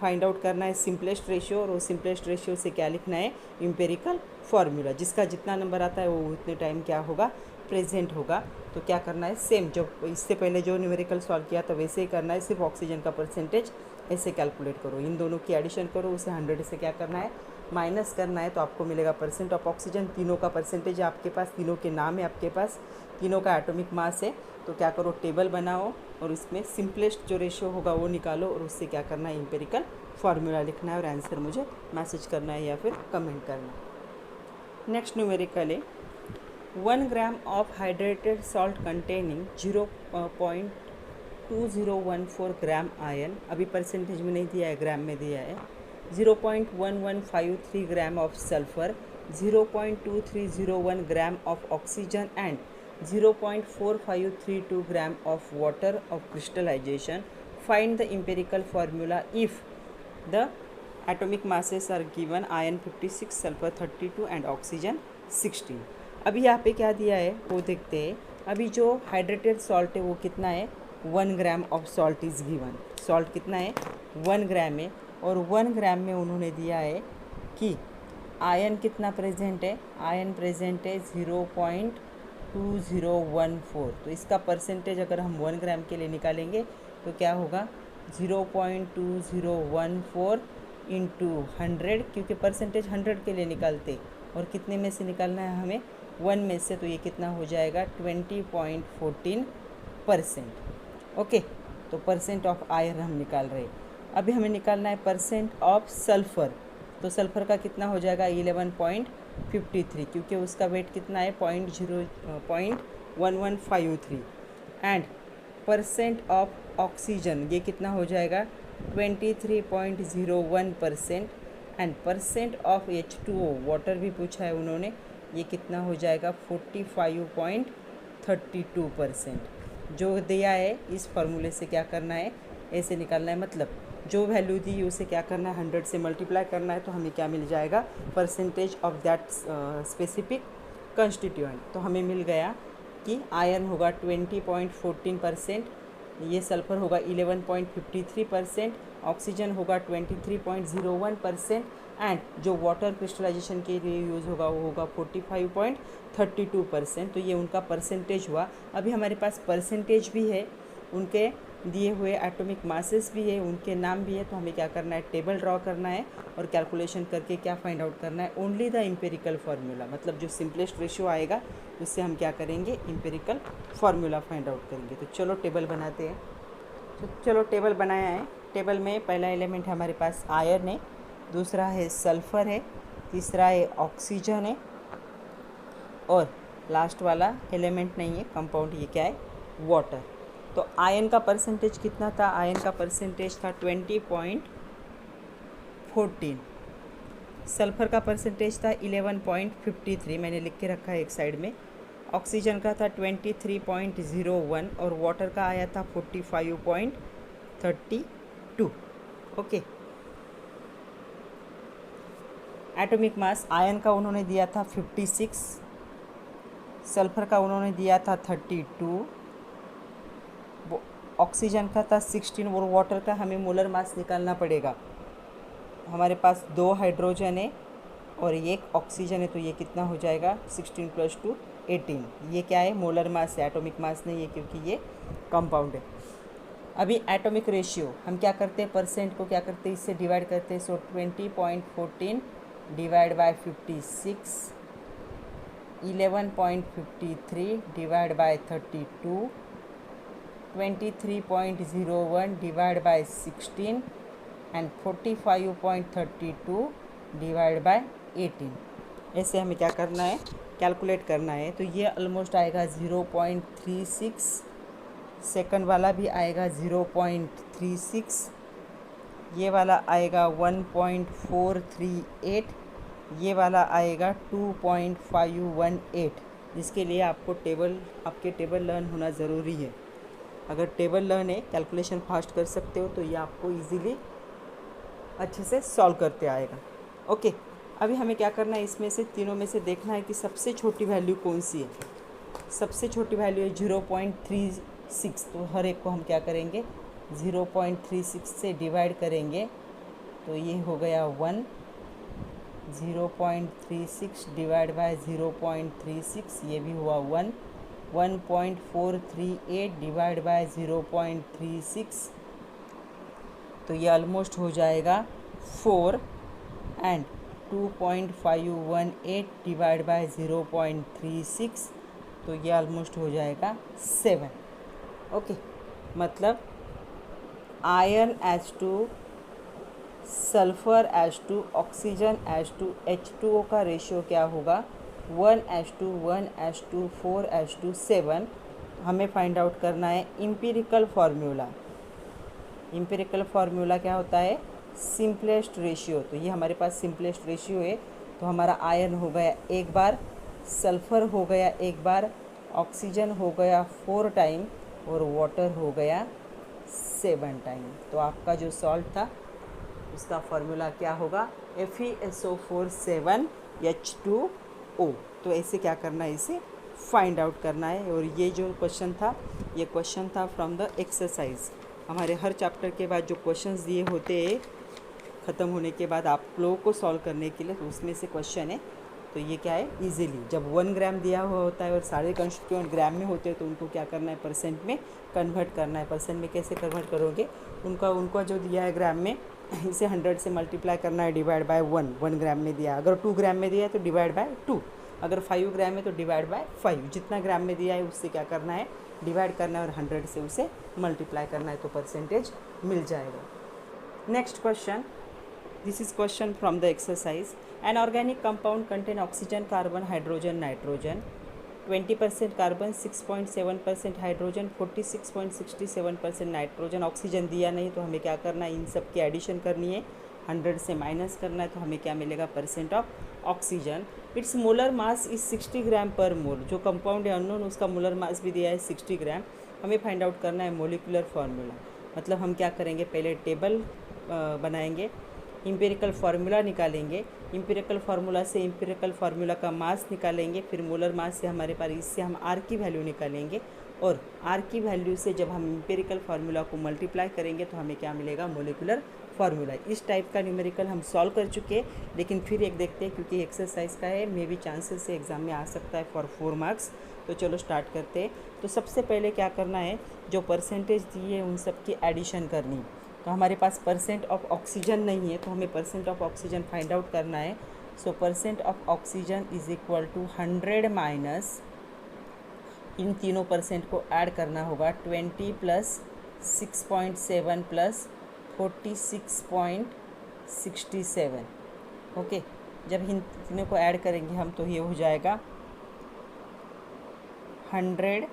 फाइंड आउट करना है सिंपलेस्ट रेशियो, और वो सिंपलेस्ट रेशियो से क्या लिखना है, इम्पेरिकल फार्मूला। जिसका जितना नंबर आता है वो उतने टाइम क्या होगा, प्रेजेंट होगा। तो क्या करना है, सेम जो इससे पहले जो न्यूमेरिकल सॉल्व किया था वैसे ही करना है, सिर्फ ऑक्सीजन का परसेंटेज ऐसे कैलकुलेट करो, इन दोनों की एडिशन करो, उसे 100 से क्या करना है, माइनस करना है, तो आपको मिलेगा परसेंट ऑफ ऑक्सीजन। तीनों का परसेंटेज है आपके पास, तीनों के नाम है आपके पास, तीनों का एटॉमिक मास है। तो क्या करो, टेबल बनाओ और उसमें सिंपलेस्ट जो रेशियो होगा वो निकालो, और उससे क्या करना है, इम्पेरिकल फार्मूला लिखना है और आंसर मुझे मैसेज करना है या फिर कमेंट करना। नेक्स्ट न्यूमेरिकल है 1 gram of hydrated salt containing 0.2014 gram ion, अभी परसेंटेज में नहीं दिया है, ग्राम में दिया है, 0.1153 gram of sulphur, 0.2301 gram of oxygen and 0.4532 gram of water of crystallisation. Find the empirical formula if the atomic masses are given, iron 56, sulfur 32 and oxygen 16। अभी यहाँ पे क्या दिया है वो देखते हैं। अभी जो हाइड्रेटेड सॉल्ट है वो कितना है, 1 gram of salt is given. Salt कितना है, 1 ग्राम है, और 1 ग्राम में उन्होंने दिया है कि आयन कितना प्रेजेंट है, आयन प्रेजेंट है 0.2014। तो इसका परसेंटेज अगर हम 1 ग्राम के लिए निकालेंगे तो क्या होगा, 0.2014 इंटू 100, क्योंकि परसेंटेज 100 के लिए निकालते, और कितने में से निकालना है हमें, 1 में से, तो ये कितना हो जाएगा 20.14%। ओके, तो परसेंट ऑफ आयरन हम निकाल रहे हैं। अभी हमें निकालना है परसेंट ऑफ सल्फ़र, तो सल्फ़र का कितना हो जाएगा 11.53, क्योंकि उसका वेट कितना है 0.1153। एंड परसेंट ऑफ ऑक्सीजन ये कितना हो जाएगा 23.01%। And percent of H2O water भी पूछा है उन्होंने, ये कितना हो जाएगा 45.32%। जो दिया है इस फार्मूले से क्या करना है, ऐसे निकालना है, मतलब जो वैल्यू दी उसे क्या करना है 100 से मल्टीप्लाई करना है, तो हमें क्या मिल जाएगा, percentage of that specific constituent. तो हमें मिल गया कि आयरन होगा 20.14%, ये सल्फ़र होगा 11.53%, ऑक्सीजन होगा 23.01%, एंड जो वाटर क्रिस्टलाइजेशन के लिए यूज़ होगा वो होगा 45.32%। तो ये उनका परसेंटेज हुआ। अभी हमारे पास परसेंटेज भी है, उनके दिए हुए एटॉमिक मासेस भी है, उनके नाम भी है, तो हमें क्या करना है, टेबल ड्रॉ करना है और कैलकुलेशन करके क्या फाइंड आउट करना है, ओनली द एम्पिरिकल फार्मूला, मतलब जो सिंपलेस्ट रेशियो आएगा उससे हम क्या करेंगे, एम्पिरिकल फार्मूला फाइंड आउट करेंगे। तो चलो टेबल बनाते हैं। तो चलो टेबल बनाया है। टेबल में पहला एलिमेंट हमारे पास आयरन है, दूसरा है सल्फ़र है, तीसरा है ऑक्सीजन है, और लास्ट वाला एलिमेंट नहीं है, कंपाउंड, ये क्या है, वाटर। तो आयन का परसेंटेज कितना था, आयन का परसेंटेज था 20.14, सल्फ़र का परसेंटेज था 11.53, मैंने लिख के रखा है एक साइड में, ऑक्सीजन का था 23.01 और वाटर का आया था 45.32। ओके। एटॉमिक मास आयन का उन्होंने दिया था 56, सल्फ़र का उन्होंने दिया था 32, ऑक्सीजन का था 16 और वाटर का हमें मोलर मास निकालना पड़ेगा। हमारे पास 2 हाइड्रोजन है और 1 ऑक्सीजन है, तो ये कितना हो जाएगा, 16 + 2 18। ये क्या है, मोलर मास है, एटॉमिक मास नहीं है, क्योंकि ये कंपाउंड है। अभी एटॉमिक रेशियो हम क्या करते हैं, परसेंट को क्या करते हैं, इससे डिवाइड करते हैं। सो 20.14 divide by 56, 11.53 divide by 32, 23.01 divide by 16 and 45.32 divide by 18। ऐसे हमें क्या करना है, कैलकुलेट करना है। तो ये ऑलमोस्ट आएगा 0.36, सेकंड वाला भी आएगा 0.36, ये वाला आएगा 1.438, ये वाला आएगा 2.518। जिसके लिए आपको आपके टेबल लर्न होना ज़रूरी है। अगर टेबल लर्न है, कैलकुलेशन फास्ट कर सकते हो, तो ये आपको इजीली अच्छे से सॉल्व करते आएगा। ओके, अभी हमें क्या करना है, इसमें से तीनों में से देखना है कि सबसे छोटी वैल्यू कौन सी है। सबसे छोटी वैल्यू है 0.36, तो हर एक को हम क्या करेंगे, 0.36 से डिवाइड करेंगे, तो ये हो गया 1, 0.36 डिवाइड बाय 0.36, ये भी हुआ 1, 1.438 डिवाइड बाय 0.36, तो ये ऑलमोस्ट हो जाएगा 4, एंड 2.518 डिवाइड बाय 0.36, तो ये ऑलमोस्ट हो जाएगा 7। ओके, मतलब iron H2, sulphur H2, oxygen H2, H2O का रेशियो क्या होगा, 1:1, 1:2, 4:2, 7। हमें फाइंड आउट करना है एम्पिरिकल फार्मूला। एम्पिरिकल फार्मूला क्या होता है, सिंपलेस्ट रेशियो। तो ये हमारे पास सिंपलेस्ट रेशियो है, तो हमारा आयरन हो गया एक बार, सल्फ़र हो गया एक बार, ऑक्सीजन हो गया 4 टाइम और वाटर हो गया 7 टाइम। तो आपका जो सॉल्ट था उसका फार्मूला क्या होगा, FeSO4 7H2O। तो ऐसे क्या करना है, इसे फाइंड आउट करना है। और ये जो क्वेश्चन था, ये क्वेश्चन था फ्रॉम द एक्सरसाइज। हमारे हर चैप्टर के बाद जो क्वेश्चंस दिए होते हैं ख़त्म होने के बाद आप लोगों को सॉल्व करने के लिए, तो उसमें से क्वेश्चन है। तो ये क्या है, इजीली जब 1 ग्राम दिया हुआ होता है और सारे कंस्टिट्यूएंट ग्राम में होते हैं, तो उनको क्या करना है, परसेंट में कन्वर्ट करना है। परसेंट में कैसे कन्वर्ट करोगे, उनका जो दिया है ग्राम में, इसे 100 से मल्टीप्लाई करना है, डिवाइड बाय 1 ग्राम में दिया। अगर 2 ग्राम में दिया है तो डिवाइड बाय 2, अगर 5 ग्राम है तो डिवाइड बाय 5। जितना ग्राम में दिया है उससे क्या करना है, डिवाइड करना है और 100 से उसे मल्टीप्लाई करना है, तो परसेंटेज मिल जाएगा। Next question, this is question from the exercise. An organic compound contain oxygen, carbon, hydrogen, nitrogen, 20% carbon, 6.7% hydrogen, 46.67% nitrogen. Oxygen दिया नहीं, तो हमें क्या करना है, इन सब की एडिशन करनी है, 100 से माइनस करना है, तो हमें क्या मिलेगा, percent of oxygen. It's molar mass is 60 ग्राम पर मोल। जो कंपाउंड है अननोन, उसका मोलर मास भी दिया है 60 ग्राम। हमें फाइंड आउट करना है मोलिकुलर फार्मूला। मतलब हम क्या करेंगे, पहले टेबल बनाएंगे, एम्पिरिकल फार्मूला निकालेंगे, एम्पिरिकल फार्मूला से एम्पिरिकल फार्मूला का मास निकालेंगे, फिर मोलर मास से हमारे पास, इससे हम आर की वैल्यू निकालेंगे, और आर की वैल्यू से जब हम एम्पिरिकल फार्मूला को मल्टीप्लाई करेंगे तो हमें क्या मिलेगा, मोलिकुलर फार्मूला। इस टाइप का न्यूमेरिकल हम सॉल्व कर चुके हैं, लेकिन फिर एक देखते हैं क्योंकि एक्सरसाइज का है, मे भी चांसेस से एग्ज़ाम में आ सकता है फॉर 4 मार्क्स। तो चलो स्टार्ट करते हैं। तो सबसे पहले क्या करना है, जो परसेंटेज दी है उन सब की एडिशन करनी। तो हमारे पास परसेंट ऑफ ऑक्सीजन नहीं है, तो हमें percent of oxygen find out करना है। So percent of oxygen is equal to 100 minus, इन तीनों परसेंट को ऐड करना होगा, 20 प्लस 6.7 प्लस 46.67। ओके, जब इन तीनों को ऐड करेंगे हम तो ये हो जाएगा 100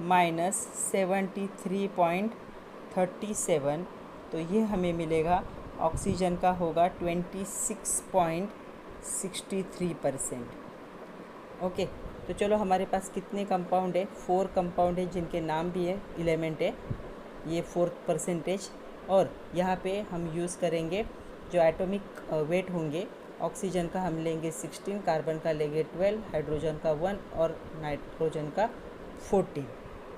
माइनस 73.37, तो ये हमें मिलेगा ऑक्सीजन का होगा 26.63%। ओके, तो चलो हमारे पास कितने कंपाउंड है, 4 कंपाउंड है जिनके नाम भी है, एलिमेंट है, ये 4th परसेंटेज। और यहाँ पे हम यूज़ करेंगे जो एटॉमिक वेट होंगे, ऑक्सीजन का हम लेंगे 16, कार्बन का लेंगे 12, हाइड्रोजन का 1 और नाइट्रोजन का 14।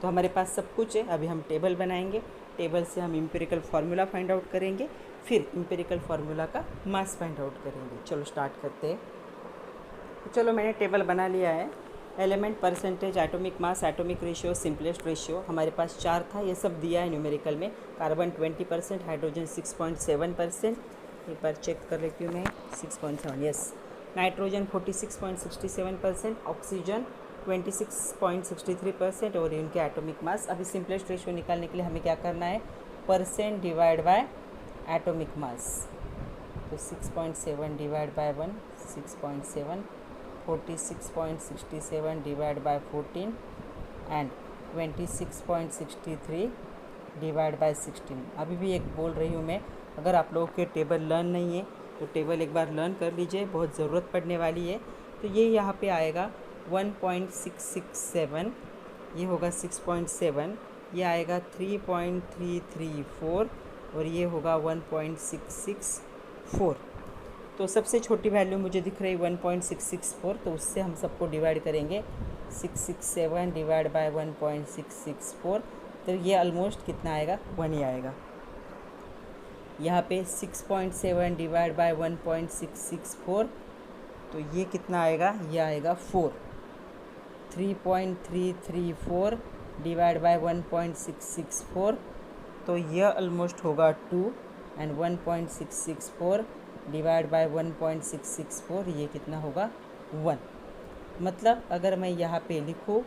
तो हमारे पास सब कुछ है। अभी हम टेबल बनाएंगे, टेबल से हम इम्पेरिकल फार्मूला फाइंड आउट करेंगे, फिर इम्पेरिकल फार्मूला का मास फाइंड आउट करेंगे। चलो स्टार्ट करते हैं। तो चलो मैंने टेबल बना लिया है। Element, percentage, atomic mass, atomic ratio, simplest ratio, हमारे पास 4 था, ये सब दिया है न्यूमेरिकल में। कार्बन 20%, हाइड्रोजन 6.7%, एक बार चेक कर लेती हूँ मैं, 6.7, यस। नाइट्रोजन 46.67%, ऑक्सीजन 26.63% और इनके एटॉमिक मास। अभी सिंपलेस्ट रेशियो निकालने के लिए हमें क्या करना है, percent divide by atomic mass. तो 6.7 divide by 1, 6.7, 46.67 divide by 14 and 26.63 divide by 16। अभी भी एक बोल रही हूँ मैं, अगर आप लोगों के टेबल लर्न नहीं है तो टेबल एक बार लर्न कर लीजिए, बहुत ज़रूरत पड़ने वाली है। तो ये यहाँ पे आएगा 1.667, ये होगा 6.7, ये आएगा 3.334 और ये होगा 1.664। तो सबसे छोटी वैल्यू मुझे दिख रही 1.664, तो उससे हम सबको डिवाइड करेंगे, 667 डिवाइड बाय 1.664, तो ये ऑलमोस्ट कितना आएगा, 1 ही आएगा। यहाँ पे 6.7 डिवाइड बाय 1.664, तो ये कितना आएगा, ये आएगा 4। 3.334 डिवाइड बाय 1.664, तो ये ऑलमोस्ट होगा 2 एंड 1.664 डिवाइड बाय 1.664, ये कितना होगा, 1। मतलब अगर मैं यहाँ पे लिखूँ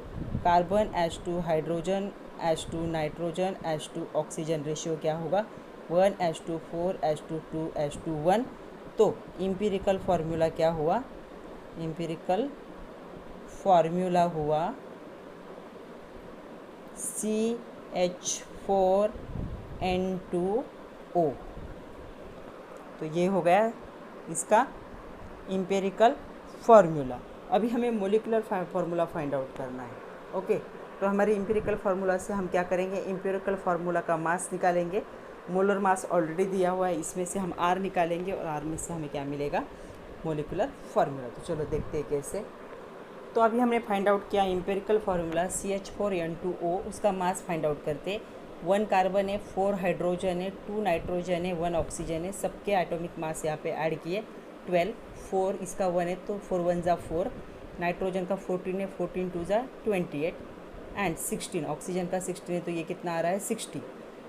carbon H2 hydrogen H2 nitrogen H2 oxygen, ratio क्या होगा, 1:4 H2 2 H2 1। तो इम्पीरिकल फार्मूला क्या हुआ, इम्पीरिकल फार्मूला हुआ CH4N2O। तो ये हो गया इसका इम्पेरिकल फार्मूला। अभी हमें मोलिकुलर फार्मूला फाइंड आउट करना है। ओके, तो हमारे इम्पेरिकल फार्मूला से हम क्या करेंगे, इम्पेरिकल फार्मूला का मास निकालेंगे। मोलर मास ऑलरेडी दिया हुआ है, इसमें से हम R निकालेंगे और R में से हमें क्या मिलेगा, मोलिकुलर फार्मूला। तो चलो देखते हैं कैसे। तो अभी हमने फाइंड आउट किया इम्पेरिकल फार्मूला CH4N2O, उसका मास फाइंड आउट करते। 1 कार्बन है, 4 हाइड्रोजन है, 2 नाइट्रोजन है, 1 ऑक्सीजन है, सबके एटॉमिक मास यहाँ पे ऐड किए 12, 4 इसका 1 है तो 4 1 ज़ा 4, नाइट्रोजन का 14 है, 14 2 ज़ा 28 एंड 16 ऑक्सीजन का 16 है, तो ये कितना आ रहा है, 60।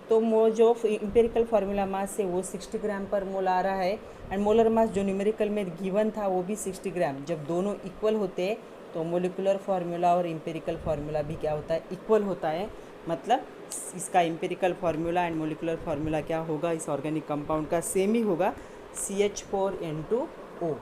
तो जो इम्पेरिकल फार्मूला मास है वो 60 ग्राम पर मोल आ रहा है एंड मोलर मास जो न्यूमेरिकल में गिवन था वो भी 60 ग्राम। जब दोनों इक्वल होते हैं तो मोलिकुलर फार्मूला और इम्पेरिकल फार्मूला भी क्या होता है, इक्वल होता है। मतलब इसका empirical formula and molecular formula क्या होगा, इस ऑर्गेनिक कंपाउंड का सेम ही होगा, CH4N2O।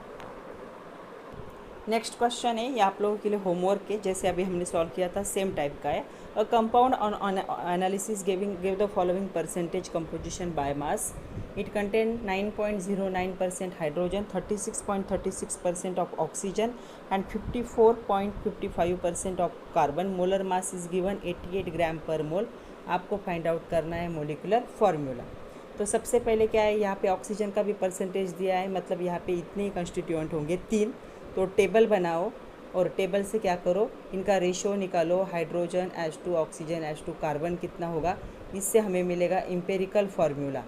नेक्स्ट क्वेश्चन है, ये आप लोगों के लिए होमवर्क है, जैसे अभी हमने सॉल्व किया था सेम टाइप का है। A compound on analysis give the following percentage composition by mass. It contain 9.09% hydrogen, 36.36% of oxygen and 54.55% of carbon. Molar mass is given 88 ग्राम पर मोल। आपको फाइंड आउट करना है मोलिकुलर फार्मूला। तो सबसे पहले क्या है, यहाँ पे ऑक्सीजन का भी परसेंटेज दिया है, मतलब यहाँ पे इतने ही कंस्टिट्यूएंट होंगे 3। तो टेबल बनाओ और टेबल से क्या करो, इनका रेशियो निकालो, hydrogen H2 oxygen H2 carbon कितना होगा, इससे हमें मिलेगा इम्पेरिकल फार्मूला।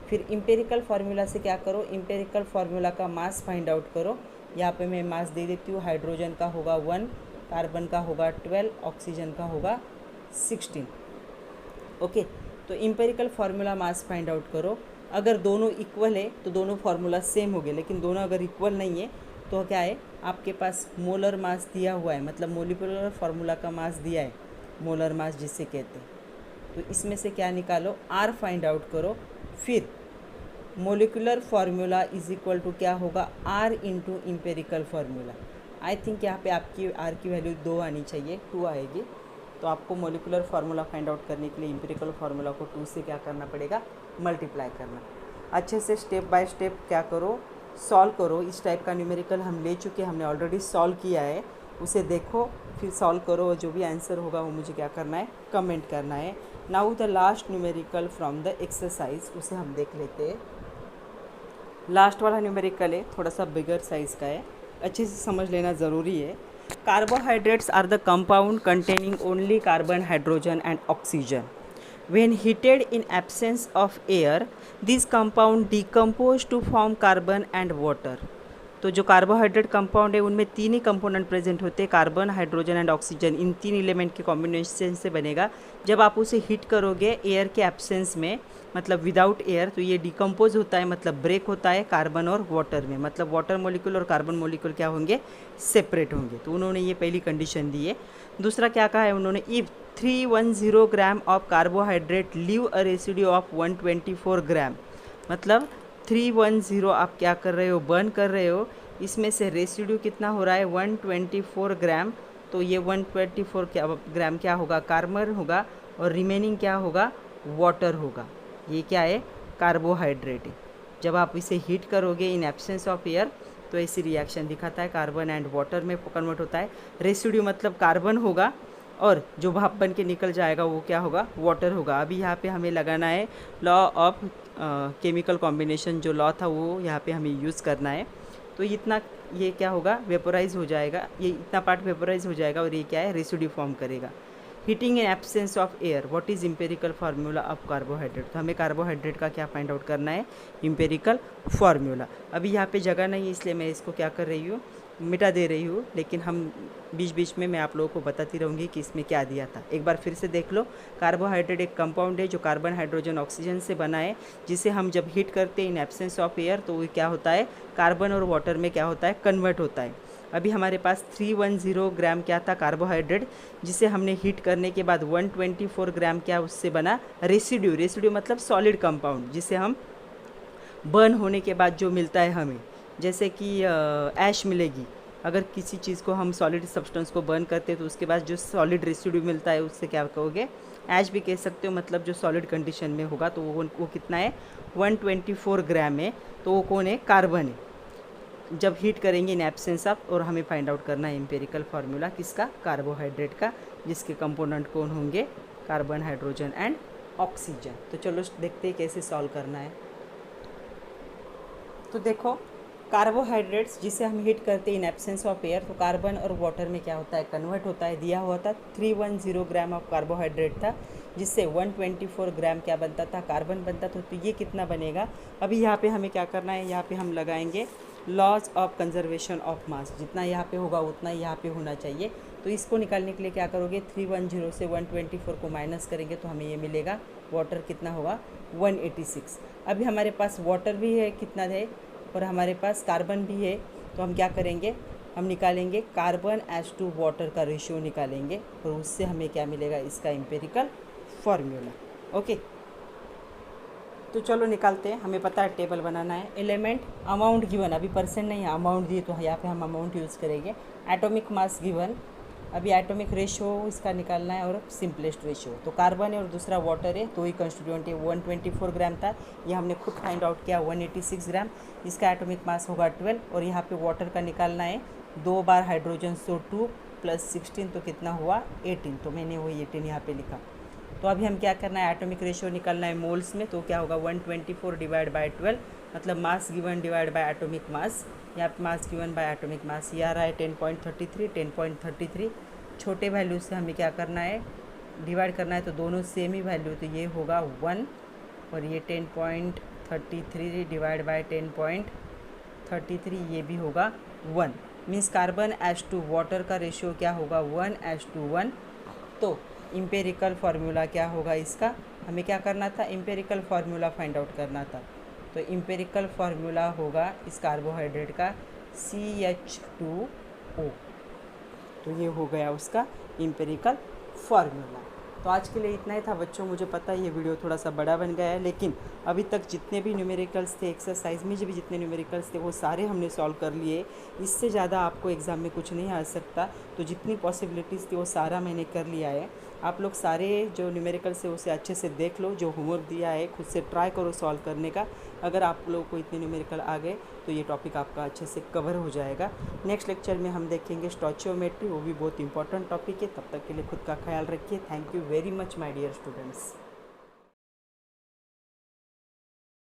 फिर इम्पेरिकल फार्मूला से क्या करो, इम्पेरिकल फार्मूला का मास फाइंड आउट करो। यहाँ पे मैं मास दे देती हूँ, हाइड्रोजन का होगा 1, कार्बन का होगा 12, ऑक्सीजन का होगा 16। ओके, तो empirical formula mass find out करो। अगर दोनों इक्वल है तो दोनों फार्मूला सेम हो गए, लेकिन दोनों अगर इक्वल नहीं है तो क्या है, आपके पास मोलर मास दिया हुआ है, मतलब मोलिकुलर फार्मूला का मास दिया है, मोलर मास जिसे कहते हैं। तो इसमें से क्या निकालो, आर फाइंड आउट करो। फिर molecular formula is equal to क्या होगा, R into empirical formula. I think यहाँ पे आपकी आर की वैल्यू 2 आनी चाहिए, 2 आएगी। तो आपको मोलिकुलर फार्मूला फाइंड आउट करने के लिए इम्पेरिकल फार्मूला को 2 से क्या करना पड़ेगा, मल्टीप्लाई करना। अच्छे से स्टेप बाय स्टेप क्या करो, सॉल्व करो। इस टाइप का न्यूमेरिकल हम ले चुके, हमने ऑलरेडी सॉल्व किया है, उसे देखो फिर सॉल्व करो, और जो भी आंसर होगा वो मुझे क्या करना है, कमेंट करना है। Now the last numerical from the exercise, उसे हम देख लेते हैं। लास्ट वाला न्यूमेरिकल है, थोड़ा सा बिगर साइज़ का है, अच्छे से समझ लेना ज़रूरी है। Carbohydrates are the compound containing only carbon, hydrogen and oxygen. When heated in absence of air, these compound decompose to form carbon and water. तो जो कार्बोहाइड्रेट कंपाउंड है उनमें 3 ही कंपोनेंट प्रेजेंट होते हैं, carbon, hydrogen and oxygen. In 3 element के combination से बनेगा। जब आप उसे हीट करोगे एयर के एब्सेंस में, मतलब विदाउट एयर, तो ये डिकम्पोज होता है, मतलब ब्रेक होता है कार्बन और वाटर में, मतलब वाटर मॉलिक्यूल और कार्बन मॉलिक्यूल क्या होंगे, सेपरेट होंगे। तो उन्होंने ये पहली कंडीशन दी है। दूसरा क्या कहा है उन्होंने, if 310 gram of carbohydrate leave a residue of 124 ग्राम, मतलब 310 आप क्या कर रहे हो, बर्न कर रहे हो, इसमें से रेसिड्यू कितना हो रहा है, 124 ग्राम। तो ये 124 ग्राम क्या होगा, कार्बन होगा, और रिमेनिंग क्या होगा, वाटर होगा। ये क्या है, कार्बोहाइड्रेट है। जब आप इसे हीट करोगे इन एब्सेंस ऑफ एयर तो ऐसी रिएक्शन दिखाता है, कार्बन एंड वाटर में कन्वर्ट होता है। रेसिड्यू मतलब कार्बन होगा, और जो भाप बन के निकल जाएगा वो क्या होगा, वाटर होगा। अभी यहाँ पे हमें लगाना है लॉ ऑफ केमिकल कॉम्बिनेशन, जो लॉ था वो यहाँ पे हमें यूज़ करना है। तो इतना ये क्या होगा, वेपोराइज हो जाएगा, ये इतना पार्ट वेपोराइज हो जाएगा, और ये क्या है, रेसिड्यू फॉर्म करेगा। Heating in absence of air, what is empirical formula of carbohydrate. तो हमें कार्बोहाइड्रेट का क्या फाइंड आउट करना है, इम्पेरिकल फार्मूला। अभी यहाँ पे जगह नहीं है इसलिए मैं इसको क्या कर रही हूँ, मिटा दे रही हूँ, लेकिन हम बीच बीच में मैं आप लोगों को बताती रहूँगी कि इसमें क्या दिया था। एक बार फिर से देख लो, कार्बोहाइड्रेट एक कंपाउंड है जो कार्बन, हाइड्रोजन, ऑक्सीजन से बना है, जिसे हम जब हीट करते हैं इन एब्सेंस ऑफ एयर तो वो क्या होता है, कार्बन और वाटर में क्या होता है, कन्वर्ट होता है। अभी हमारे पास 310 ग्राम क्या था, कार्बोहाइड्रेट, जिसे हमने हीट करने के बाद 124 ग्राम क्या उससे बना, रेसिड्यू। रेसिड्यू मतलब सॉलिड कंपाउंड, जिसे हम बर्न होने के बाद जो मिलता है हमें, जैसे कि ऐश मिलेगी। अगर किसी चीज़ को हम सॉलिड सब्सटेंस को बर्न करते हैं तो उसके बाद जो सॉलिड रेसिड्यू मिलता है उससे क्या कहोगे, ऐश भी कह सकते हो, मतलब जो सॉलिड कंडीशन में होगा। तो वो कितना है, 124 ग्राम है। तो वो कौन है, कार्बन है। जब हीट करेंगे इन एब्सेंस ऑफ, और हमें फाइंड आउट करना है एम्पेरिकल फार्मूला किसका, कार्बोहाइड्रेट का, जिसके कंपोनेंट कौन होंगे, कार्बन, हाइड्रोजन एंड ऑक्सीजन। तो चलो देखते हैं कैसे सॉल्व करना है। तो देखो, कार्बोहाइड्रेट्स जिसे हम हीट करते हैं इन एब्सेंस ऑफ एयर, तो कार्बन और वाटर में क्या होता है, कन्वर्ट होता है। दिया हुआ था 310 ग्राम ऑफ कार्बोहाइड्रेट था, जिससे 124 ग्राम क्या बनता था, कार्बन बनता था। तो ये कितना बनेगा, अभी यहाँ पे हमें क्या करना है, यहाँ पे हम लगाएंगे laws of conservation of mass. जितना यहाँ पे होगा उतना ही यहाँ पे होना चाहिए। तो इसको निकालने के लिए क्या करोगे, 310 से 124 को माइनस करेंगे तो हमें ये मिलेगा, वाटर कितना होगा, 186। अभी हमारे पास वाटर भी है, कितना है, और हमारे पास कार्बन भी है। तो हम क्या करेंगे, हम निकालेंगे कार्बन एज टू वाटर का रेशियो निकालेंगे, और उससे हमें क्या मिलेगा, इसका एम्पेरिकल फार्मूला। ओके, तो चलो निकालते हैं। हमें पता है टेबल बनाना है। एलिमेंट अमाउंट गिवन, अभी परसेंट नहीं है, अमाउंट दिए, तो यहाँ पे हम अमाउंट यूज़ करेंगे। एटॉमिक मास गिवन, अभी एटॉमिक रेशियो इसका निकालना है, और सिंपलेस्ट रेशियो। तो कार्बन है और दूसरा वाटर है, तो ही कंस्टिट्यूएंट है। 124 ग्राम था, ये हमने खुद फाइंड आउट किया, 186 ग्राम। इसका एटॉमिक मास होगा 12, और यहाँ पे वाटर का निकालना है 2 बार हाइड्रोजन, सो 2 + 16, तो कितना हुआ, 18। तो मैंने वही 18 यहाँ पे लिखा। तो अभी हम क्या करना है, एटॉमिक रेशियो निकालना है मोल्स में। तो क्या होगा, 124 डिवाइड बाय 12, मतलब mass given divide by atomic mass. यहाँ पे mass given by atomic mass ये आ रहा है 10.33, 10.33। छोटे वैल्यू से हमें क्या करना है, डिवाइड करना है, तो दोनों सेम ही वैल्यू, तो ये होगा 1, और ये 33 डिवाइड बाय 10.33, ये भी होगा 1। Means carbon as to water का रेशियो क्या होगा 1:1। तो इम्पेरिकल फार्मूला क्या होगा इसका, हमें क्या करना था, इम्पेरिकल फार्मूला फाइंड आउट करना था। तो इम्पेरिकल फार्मूला होगा इस कार्बोहाइड्रेट का CH2O। तो ये हो गया उसका इम्पेरिकल फार्मूला। तो आज के लिए इतना ही था बच्चों। मुझे पता है ये वीडियो थोड़ा सा बड़ा बन गया है, लेकिन अभी तक जितने भी न्यूमेरिकल्स थे एक्सरसाइज में, भी जितने न्यूमेरिकल्स थे वो सारे हमने सॉल्व कर लिए। इससे ज़्यादा आपको एग्ज़ाम में कुछ नहीं आ सकता। तो जितनी पॉसिबिलिटीज़ थी वो सारा मैंने कर लिया है। आप लोग सारे जो न्यूमेरिकल्स है उसे अच्छे से देख लो, जो होमवर्क दिया है खुद से ट्राई करो सॉल्व करने का। अगर आप लोगों को इतने न्यूमेरिकल आ गए तो ये टॉपिक आपका अच्छे से कवर हो जाएगा। नेक्स्ट लेक्चर में हम देखेंगे स्टोइचियोमेट्री, वो भी बहुत इंपॉर्टेंट टॉपिक है। तब तक के लिए खुद का ख्याल रखिए। Thank you very much my dear students.